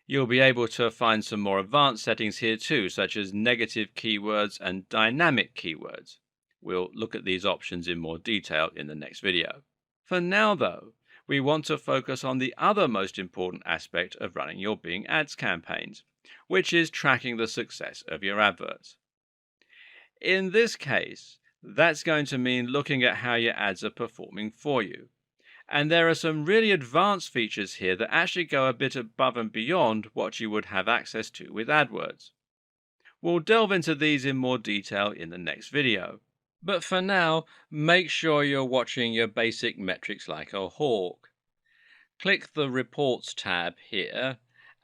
A: You'll be able to find some more advanced settings here too, such as negative keywords and dynamic keywords. We'll look at these options in more detail in the next video. For now though, we want to focus on the other most important aspect of running your Bing Ads campaigns, which is tracking the success of your adverts. In this case, that's going to mean looking at how your ads are performing for you. And there are some really advanced features here that actually go a bit above and beyond what you would have access to with AdWords. We'll delve into these in more detail in the next video. But for now, make sure you're watching your basic metrics like a hawk. Click the Reports tab here,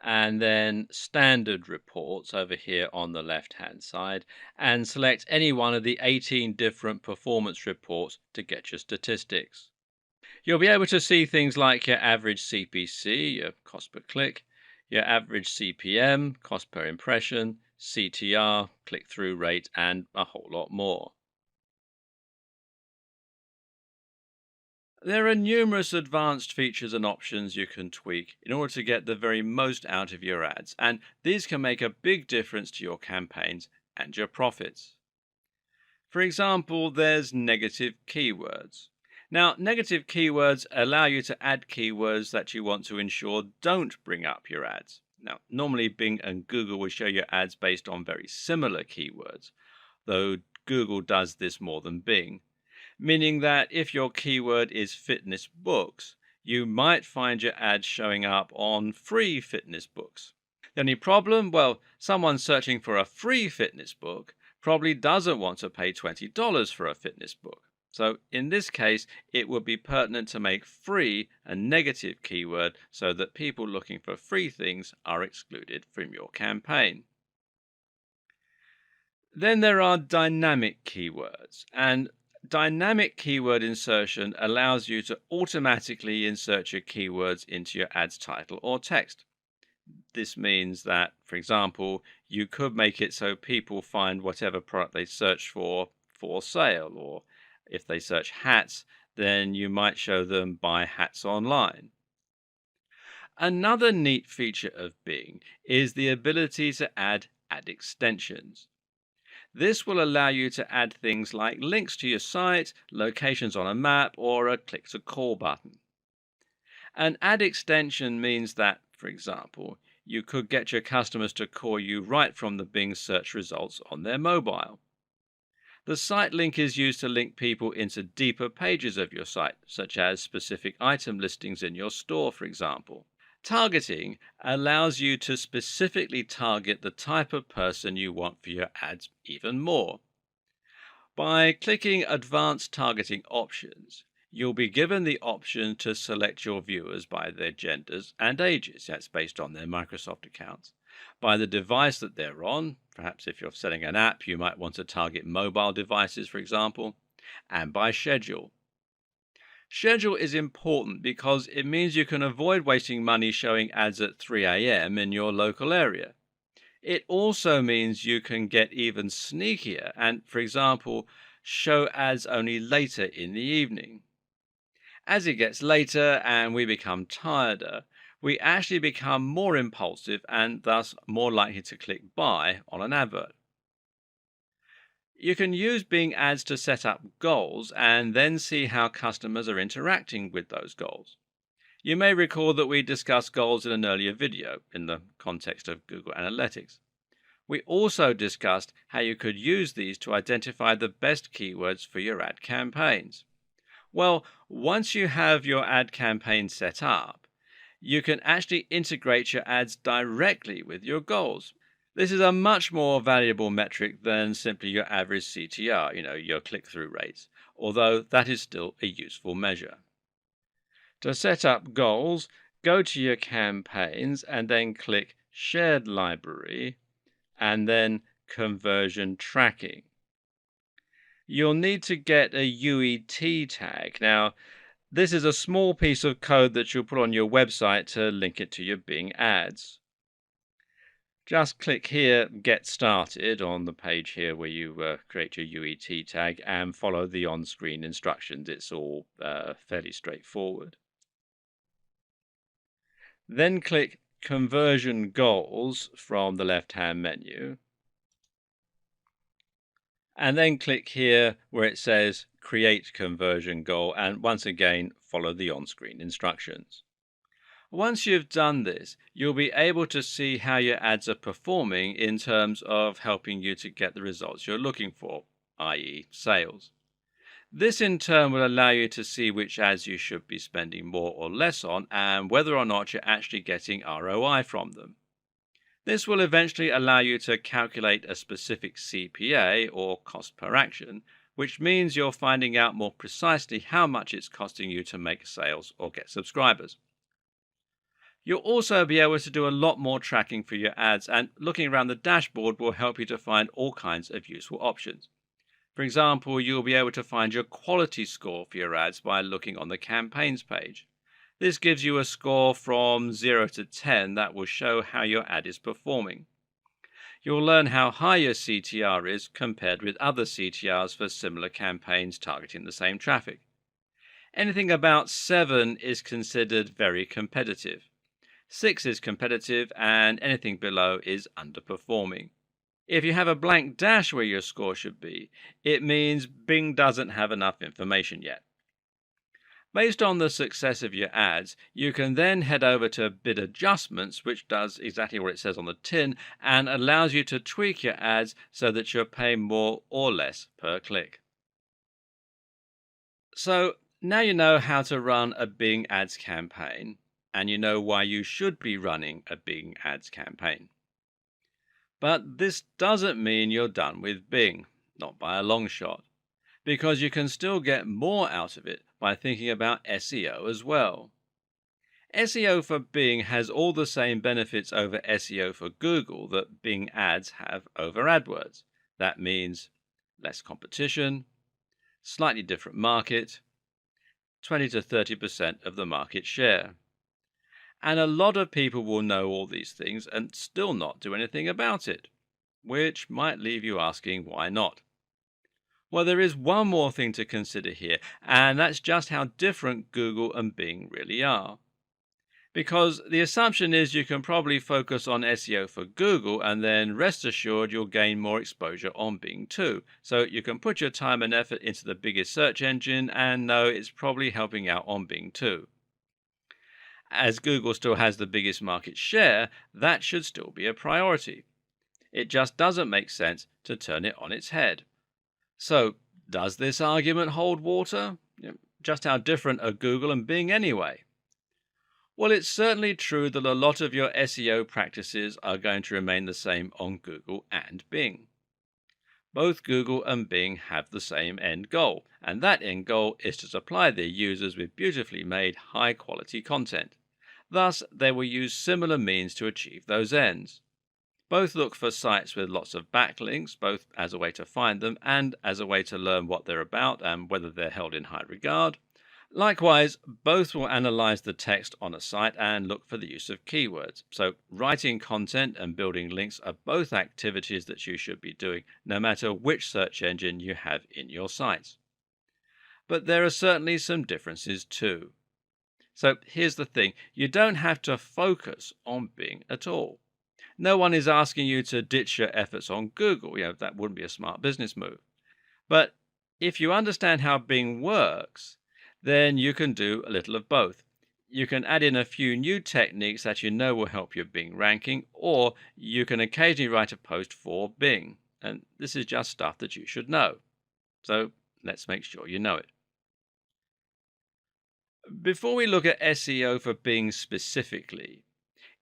A: and then Standard Reports over here on the left-hand side, and select any one of the 18 different performance reports to get your statistics. You'll be able to see things like your average CPC, your cost per click, your average CPM, cost per impression, CTR, click-through rate, and a whole lot more. There are numerous advanced features and options you can tweak in order to get the very most out of your ads, and these can make a big difference to your campaigns and your profits. For example, there's negative keywords. Now, negative keywords allow you to add keywords that you want to ensure don't bring up your ads. Now, normally Bing and Google will show your ads based on very similar keywords, though Google does this more than Bing, meaning that if your keyword is fitness books, you might find your ads showing up on free fitness books. The only problem? Well, someone searching for a free fitness book probably doesn't want to pay $20 for a fitness book. So in this case, it would be pertinent to make free a negative keyword so that people looking for free things are excluded from your campaign. Then there are dynamic keywords, and dynamic keyword insertion allows you to automatically insert your keywords into your ad's title or text. This means that, for example, you could make it so people find whatever product they search for sale, or if they search hats, then you might show them buy hats online. Another neat feature of Bing is the ability to add ad extensions. This will allow you to add things like links to your site, locations on a map, or a click-to-call button. An ad extension means that, for example, you could get your customers to call you right from the Bing search results on their mobile. The site link is used to link people into deeper pages of your site, such as specific item listings in your store, for example. Targeting allows you to specifically target the type of person you want for your ads even more. By clicking Advanced Targeting Options, you'll be given the option to select your viewers by their genders and ages. That's based on their Microsoft accounts. By the device that they're on, perhaps if you're selling an app, you might want to target mobile devices, for example, and by schedule. Schedule is important because it means you can avoid wasting money showing ads at 3 a.m. in your local area. It also means you can get even sneakier and, for example, show ads only later in the evening. As it gets later and we become tireder, we actually become more impulsive and thus more likely to click buy on an advert. You can use Bing Ads to set up goals and then see how customers are interacting with those goals. You may recall that we discussed goals in an earlier video in the context of Google Analytics. We also discussed how you could use these to identify the best keywords for your ad campaigns. Well, once you have your ad campaign set up, you can actually integrate your ads directly with your goals. This is a much more valuable metric than simply your average CTR, your click-through rates, although that is still a useful measure. To set up goals, go to your campaigns and then click Shared Library and then Conversion Tracking. You'll need to get a UET tag. Now, this is a small piece of code that you'll put on your website to link it to your Bing ads. Just click here, Get Started, on the page here where you create your UET tag and follow the on-screen instructions. It's all fairly straightforward. Then click Conversion Goals from the left-hand menu. And then click here where it says Create Conversion Goal, and once again, follow the on-screen instructions. Once you've done this, you'll be able to see how your ads are performing in terms of helping you to get the results you're looking for, i.e. sales. This in turn will allow you to see which ads you should be spending more or less on and whether or not you're actually getting ROI from them. This will eventually allow you to calculate a specific CPA, or cost per action, which means you're finding out more precisely how much it's costing you to make sales or get subscribers. You'll also be able to do a lot more tracking for your ads, and looking around the dashboard will help you to find all kinds of useful options. For example, you'll be able to find your quality score for your ads by looking on the campaigns page. This gives you a score from 0 to 10 that will show how your ad is performing. You'll learn how high your CTR is compared with other CTRs for similar campaigns targeting the same traffic. Anything about 7 is considered very competitive. 6 is competitive, and anything below is underperforming. If you have a blank dash where your score should be, it means Bing doesn't have enough information yet. Based on the success of your ads, you can then head over to Bid Adjustments, which does exactly what it says on the tin and allows you to tweak your ads so that you're paying more or less per click. So now you know how to run a Bing Ads campaign, and you know why you should be running a Bing Ads campaign. But this doesn't mean you're done with Bing, not by a long shot, because you can still get more out of it by thinking about SEO as well. SEO for Bing has all the same benefits over SEO for Google that Bing ads have over AdWords. That means less competition, slightly different market, 20 to 30% of the market share. And a lot of people will know all these things and still not do anything about it, which might leave you asking why not. Well, there is one more thing to consider here, and that's just how different Google and Bing really are. Because the assumption is you can probably focus on SEO for Google, and then rest assured you'll gain more exposure on Bing too. So you can put your time and effort into the biggest search engine and know it's probably helping out on Bing too. As Google still has the biggest market share, that should still be a priority. It just doesn't make sense to turn it on its head. So, does this argument hold water? Just how different are Google and Bing anyway? Well, it's certainly true that a lot of your SEO practices are going to remain the same on Google and Bing. Both Google and Bing have the same end goal, and that end goal is to supply their users with beautifully made, high-quality content. Thus, they will use similar means to achieve those ends. Both look for sites with lots of backlinks, both as a way to find them and as a way to learn what they're about and whether they're held in high regard. Likewise, both will analyze the text on a site and look for the use of keywords. So writing content and building links are both activities that you should be doing, no matter which search engine you have in your sites. But there are certainly some differences too. So here's the thing, you don't have to focus on Bing at all. No one is asking you to ditch your efforts on Google. That wouldn't be a smart business move. But if you understand how Bing works, then you can do a little of both. You can add in a few new techniques that you know will help your Bing ranking, or you can occasionally write a post for Bing. And this is just stuff that you should know. So let's make sure you know it. Before we look at SEO for Bing specifically,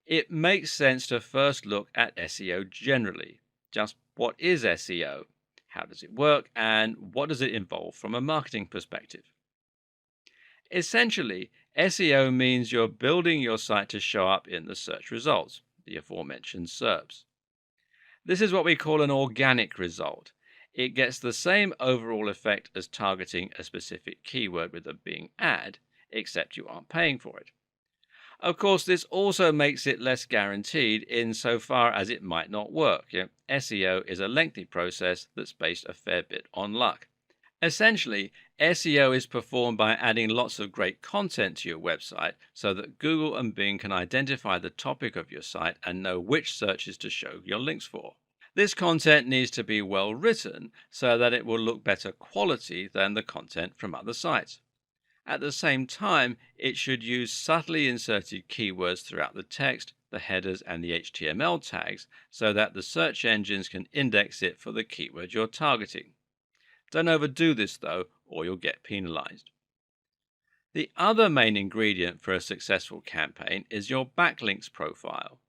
A: it makes sense to first look at SEO generally. Just what is SEO? How does it work? And what does it involve from a marketing perspective? Essentially, SEO means you're building your site to show up in the search results, the aforementioned SERPs. This is what we call an organic result. It gets the same overall effect as targeting a specific keyword with a Bing ad, except you aren't paying for it. Of course, this also makes it less guaranteed insofar as it might not work. SEO is a lengthy process that's based a fair bit on luck. Essentially, SEO is performed by adding lots of great content to your website so that Google and Bing can identify the topic of your site and know which searches to show your links for. This content needs to be well written so that it will look better quality than the content from other sites. At the same time, it should use subtly inserted keywords throughout the text, the headers, and the HTML tags so that the search engines can index it for the keyword you're targeting. Don't overdo this though, or you'll get penalized. The other main ingredient for a successful campaign is your backlinks profile.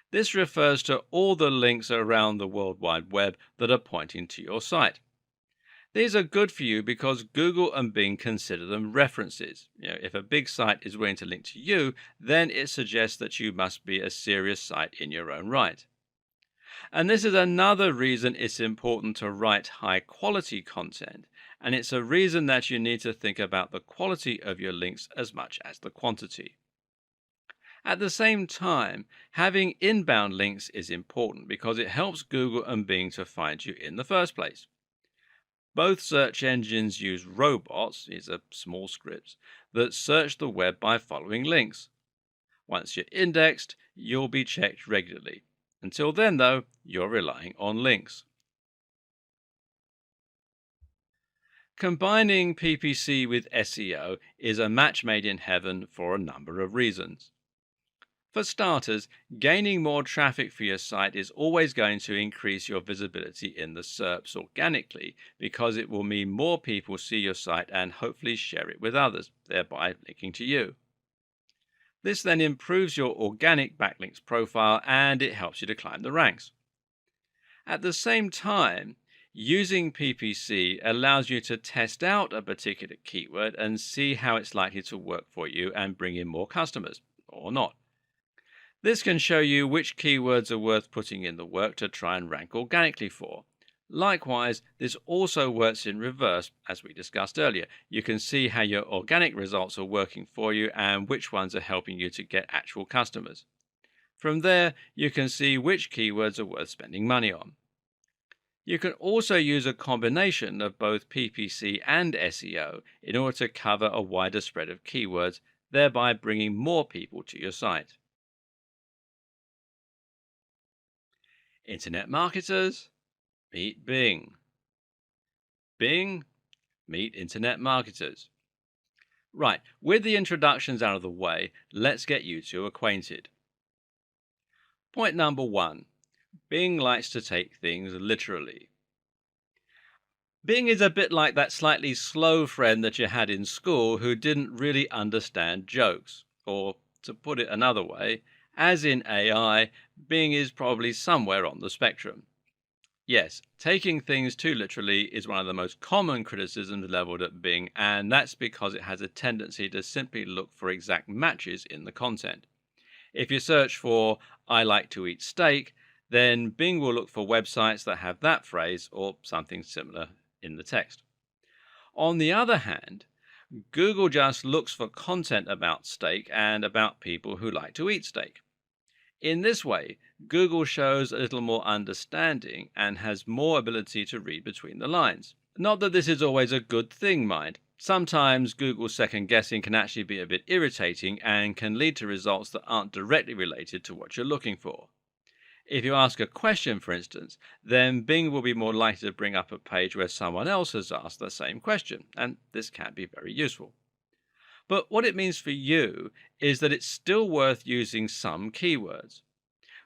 A: This refers to all the links around the World Wide Web that are pointing to your site. These are good for you because Google and Bing consider them references. If a big site is willing to link to you, then it suggests that you must be a serious site in your own right. And this is another reason it's important to write high quality content, and it's a reason that you need to think about the quality of your links as much as the quantity. At the same time, having inbound links is important because it helps Google and Bing to find you in the first place. Both search engines use robots, these are small scripts, that search the web by following links. Once you're indexed, you'll be checked regularly. Until then, though, you're relying on links. Combining PPC with SEO is a match made in heaven for a number of reasons. For starters, gaining more traffic for your site is always going to increase your visibility in the SERPs organically because it will mean more people see your site and hopefully share it with others, thereby linking to you. This then improves your organic backlinks profile and it helps you to climb the ranks. At the same time, using PPC allows you to test out a particular keyword and see how it's likely to work for you and bring in more customers, or not. This can show you which keywords are worth putting in the work to try and rank organically for. Likewise, this also works in reverse, as we discussed earlier. You can see how your organic results are working for you and which ones are helping you to get actual customers. From there, you can see which keywords are worth spending money on. You can also use a combination of both PPC and SEO in order to cover a wider spread of keywords, thereby bringing more people to your site. Internet marketers, meet Bing. Bing, meet internet marketers. Right, with the introductions out of the way, let's get you two acquainted. Point number 1. Bing likes to take things literally. Bing is a bit like that slightly slow friend that you had in school who didn't really understand jokes. Or, to put it another way, as in AI, Bing is probably somewhere on the spectrum. Yes, taking things too literally is one of the most common criticisms leveled at Bing, and that's because it has a tendency to simply look for exact matches in the content. If you search for "I like to eat steak," then Bing will look for websites that have that phrase or something similar in the text. On the other hand, Google just looks for content about steak and about people who like to eat steak. In this way, Google shows a little more understanding and has more ability to read between the lines. Not that this is always a good thing, mind. Sometimes Google's second guessing can actually be a bit irritating and can lead to results that aren't directly related to what you're looking for. If you ask a question, for instance, then Bing will be more likely to bring up a page where someone else has asked the same question, and this can be very useful. But what it means for you is that it's still worth using some keywords.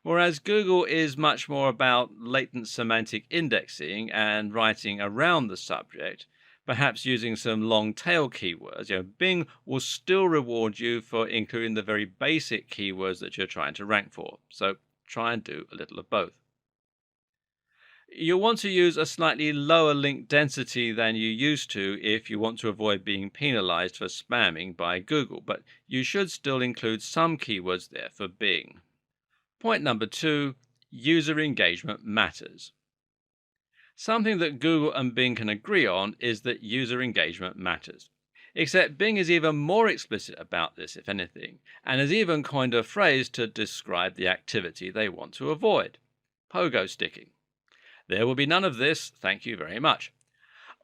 A: Whereas Google is much more about latent semantic indexing and writing around the subject, perhaps using some long tail keywords, Bing will still reward you for including the very basic keywords that you're trying to rank for. So try and do a little of both. You'll want to use a slightly lower link density than you used to if you want to avoid being penalized for spamming by Google, but you should still include some keywords there for Bing. Point number two, user engagement matters. Something that Google and Bing can agree on is that user engagement matters. Except Bing is even more explicit about this, if anything, and has even coined a phrase to describe the activity they want to avoid: pogo sticking. There will be none of this, thank you very much.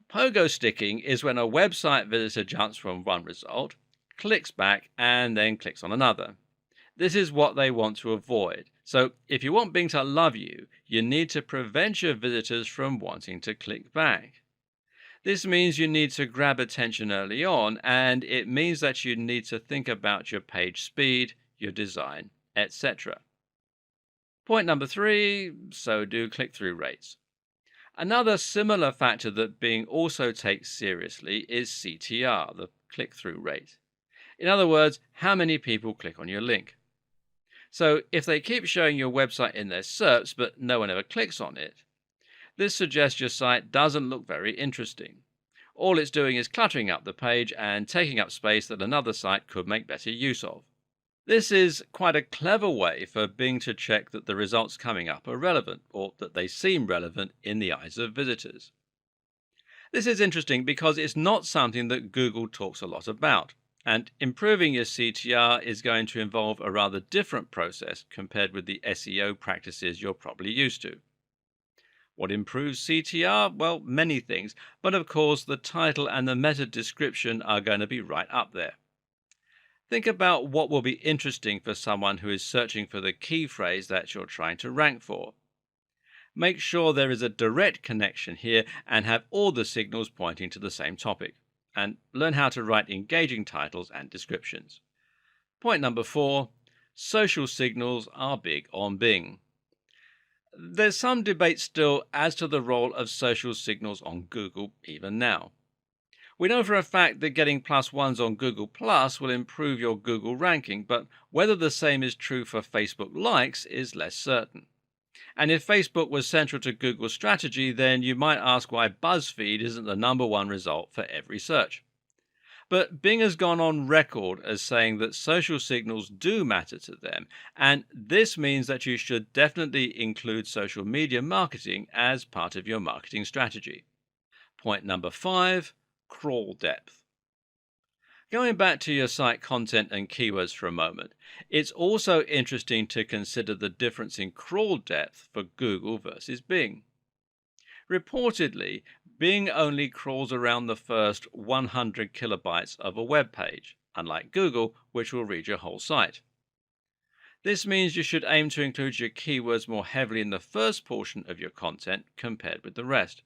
A: Pogo sticking is when a website visitor jumps from one result, clicks back, and then clicks on another. This is what they want to avoid. So if you want Bing to love you, you need to prevent your visitors from wanting to click back. This means you need to grab attention early on, and it means that you need to think about your page speed, your design, etc. Point number three, so do click-through rates. Another similar factor that Bing also takes seriously is CTR, the click-through rate. In other words, how many people click on your link. So if they keep showing your website in their SERPs but no one ever clicks on it, this suggests your site doesn't look very interesting. All it's doing is cluttering up the page and taking up space that another site could make better use of. This is quite a clever way for Bing to check that the results coming up are relevant, or that they seem relevant in the eyes of visitors. This is interesting because it's not something that Google talks a lot about, and improving your CTR is going to involve a rather different process compared with the SEO practices you're probably used to. What improves CTR? Well, many things, but of course the title and the meta description are going to be right up there. Think about what will be interesting for someone who is searching for the key phrase that you're trying to rank for. Make sure there is a direct connection here and have all the signals pointing to the same topic. And learn how to write engaging titles and descriptions. Point number four, social signals are big on Bing. There's some debate still as to the role of social signals on Google even now. We know for a fact that getting +1s on Google Plus will improve your Google ranking, but whether the same is true for Facebook likes is less certain. And if Facebook was central to Google's strategy, then you might ask why BuzzFeed isn't the #1 result for every search. But Bing has gone on record as saying that social signals do matter to them, and this means that you should definitely include social media marketing as part of your marketing strategy. Point number five, crawl depth. Going back to your site content and keywords for a moment, it's also interesting to consider the difference in crawl depth for Google versus Bing. Reportedly, Bing only crawls around the first 100 kilobytes of a web page, unlike Google, which will read your whole site. This means you should aim to include your keywords more heavily in the first portion of your content compared with the rest.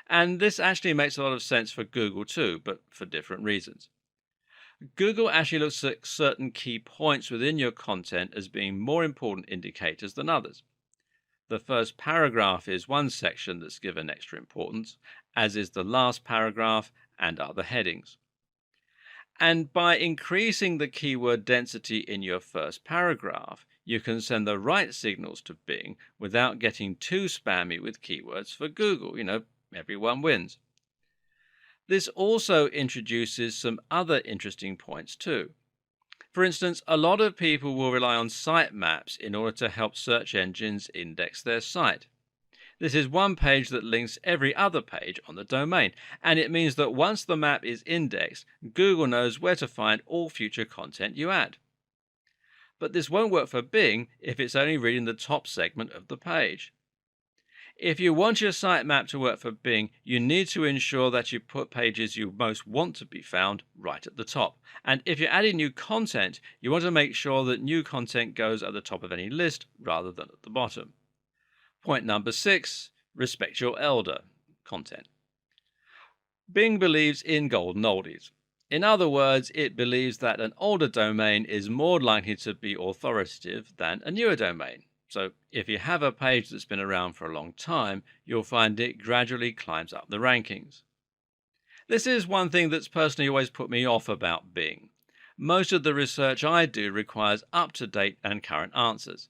A: And this actually makes a lot of sense for Google too, but for different reasons. Google actually looks at certain key points within your content as being more important indicators than others. The first paragraph is one section that's given extra importance, as is the last paragraph and other headings. And by increasing the keyword density in your first paragraph, you can send the right signals to Bing without getting too spammy with keywords for Google. Everyone wins. This also introduces some other interesting points too. For instance, a lot of people will rely on sitemaps in order to help search engines index their site. This is one page that links every other page on the domain, and it means that once the map is indexed, Google knows where to find all future content you add. But this won't work for Bing if it's only reading the top segment of the page. If you want your sitemap to work for Bing, you need to ensure that you put pages you most want to be found right at the top. And if you're adding new content, you want to make sure that new content goes at the top of any list rather than at the bottom. Point number 6, respect your elder content. Bing believes in golden oldies. In other words, it believes that an older domain is more likely to be authoritative than a newer domain. So if you have a page that's been around for a long time, you'll find it gradually climbs up the rankings. This is one thing that's personally always put me off about Bing. Most of the research I do requires up-to-date and current answers,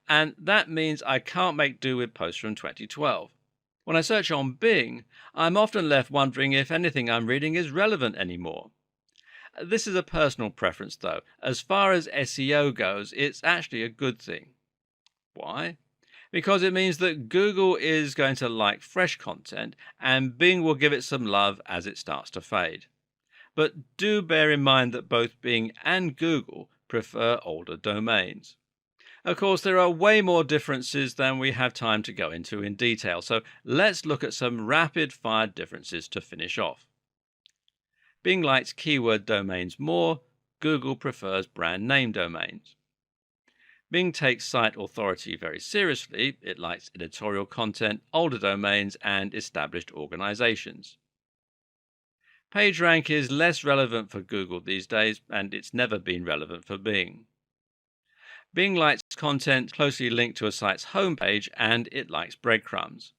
A: and that means I can't make do with posts from 2012. When I search on Bing, I'm often left wondering if anything I'm reading is relevant anymore. This is a personal preference, though. As far as SEO goes, it's actually a good thing. Why? Because it means that Google is going to like fresh content and Bing will give it some love as it starts to fade. But do bear in mind that both Bing and Google prefer older domains. Of course, there are way more differences than we have time to go into in detail, so let's look at some rapid-fire differences to finish off. Bing likes keyword domains more, Google prefers brand name domains. Bing takes site authority very seriously. It likes editorial content, older domains, and established organizations. PageRank is less relevant for Google these days, and it's never been relevant for Bing. Bing likes content closely linked to a site's homepage, and it likes breadcrumbs.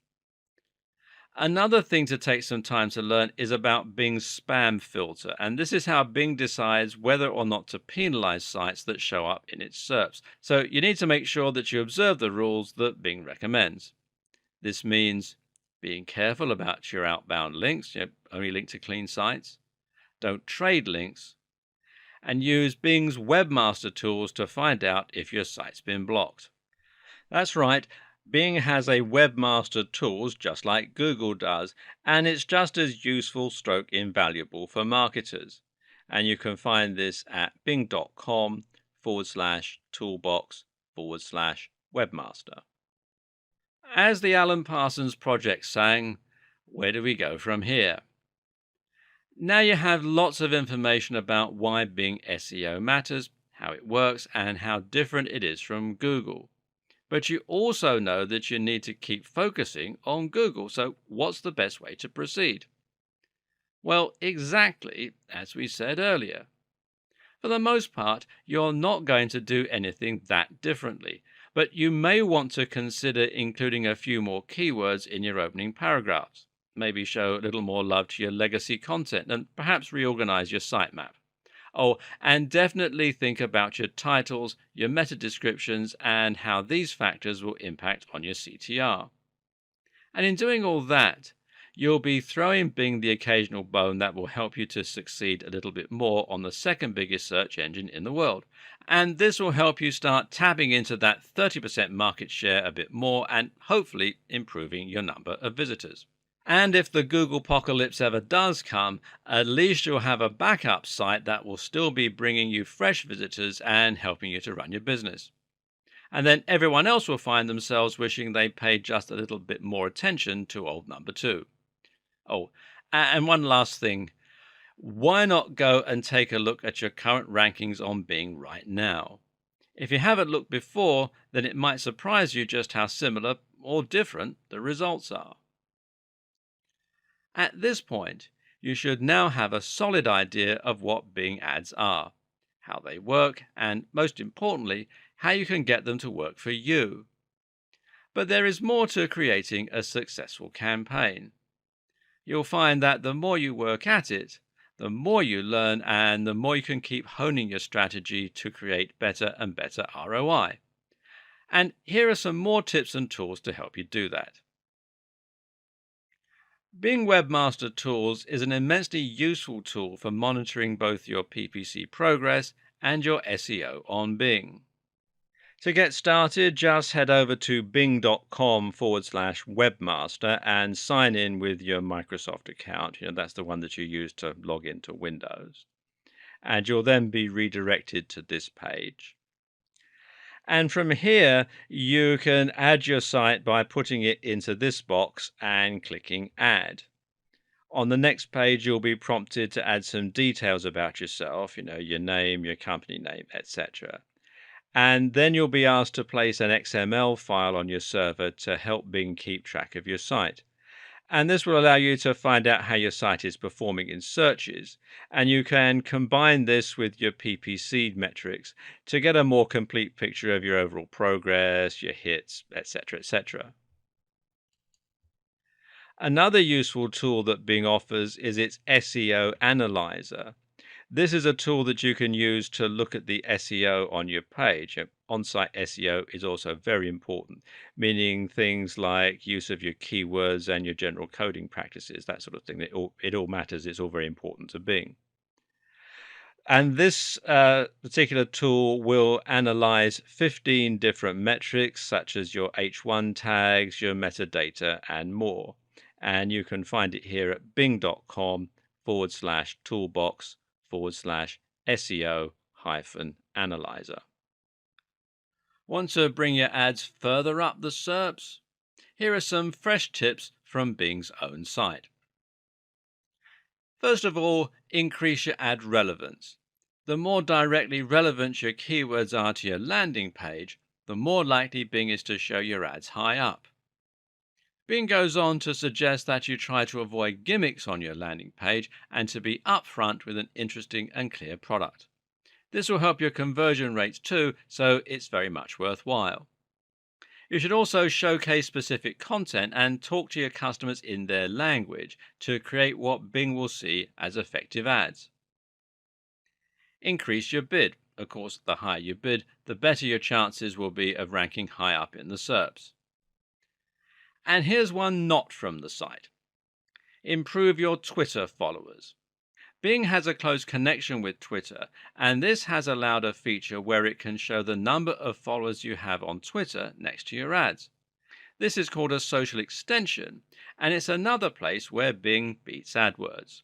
A: Another thing to take some time to learn is about Bing's spam filter, and this is how Bing decides whether or not to penalize sites that show up in its SERPs. So you need to make sure that you observe the rules that Bing recommends. This means being careful about your outbound links, only link to clean sites, don't trade links, and use Bing's webmaster tools to find out if your site's been blocked. That's right, Bing has a webmaster tools just like Google does, and it's just as useful stroke invaluable for marketers. And you can find this at bing.com/toolbox/webmaster. As the Alan Parsons Project sang, where do we go from here? Now you have lots of information about why Bing SEO matters, how it works, and how different it is from Google. But you also know that you need to keep focusing on Google. So what's the best way to proceed? Well, exactly as we said earlier. For the most part, you're not going to do anything that differently, but you may want to consider including a few more keywords in your opening paragraphs. Maybe show a little more love to your legacy content and perhaps reorganize your sitemap. Oh, and definitely think about your titles, your meta descriptions, and how these factors will impact on your CTR. And in doing all that, you'll be throwing Bing the occasional bone that will help you to succeed a little bit more on the second biggest search engine in the world. And this will help you start tapping into that 30% market share a bit more and hopefully improving your number of visitors. And if the Google apocalypse ever does come, at least you'll have a backup site that will still be bringing you fresh visitors and helping you to run your business. And then everyone else will find themselves wishing they paid just a little bit more attention to old number 2. Oh, and one last thing. Why not go and take a look at your current rankings on Bing right now? If you haven't looked before, then it might surprise you just how similar or different the results are. At this point, you should now have a solid idea of what Bing ads are, how they work, and most importantly, how you can get them to work for you. But there is more to creating a successful campaign. You'll find that the more you work at it, the more you learn and the more you can keep honing your strategy to create better and better ROI. And here are some more tips and tools to help you do that. Bing Webmaster Tools is an immensely useful tool for monitoring both your PPC progress and your SEO on Bing. To get started, just head over to bing.com/webmaster and sign in with your Microsoft account. That's the one that you use to log into Windows. And you'll then be redirected to this page. And from here, you can add your site by putting it into this box and clicking Add. On the next page, you'll be prompted to add some details about yourself, your name, your company name, etc. And then you'll be asked to place an XML file on your server to help Bing keep track of your site. And this will allow you to find out how your site is performing in searches. And you can combine this with your PPC metrics to get a more complete picture of your overall progress, your hits, etc., etc. Another useful tool that Bing offers is its SEO Analyzer. This is a tool that you can use to look at the SEO on your page. on-site SEO is also very important, meaning things like use of your keywords and your general coding practices, that sort of thing. It all matters. It's all very important to Bing. And this particular tool will analyze 15 different metrics, such as your H1 tags, your metadata, and more. And you can find it here at bing.com/toolbox/SEO-analyzer. Want to bring your ads further up the SERPs? Here are some fresh tips from Bing's own site. First of all, increase your ad relevance. The more directly relevant your keywords are to your landing page, the more likely Bing is to show your ads high up. Bing goes on to suggest that you try to avoid gimmicks on your landing page and to be upfront with an interesting and clear product. This will help your conversion rates too, so it's very much worthwhile. You should also showcase specific content and talk to your customers in their language to create what Bing will see as effective ads. Increase your bid. Of course, the higher you bid, the better your chances will be of ranking high up in the SERPs. And here's one not from the site. Improve your Twitter followers. Bing has a close connection with Twitter, and this has allowed a feature where it can show the number of followers you have on Twitter next to your ads. This is called a social extension, and it's another place where Bing beats AdWords.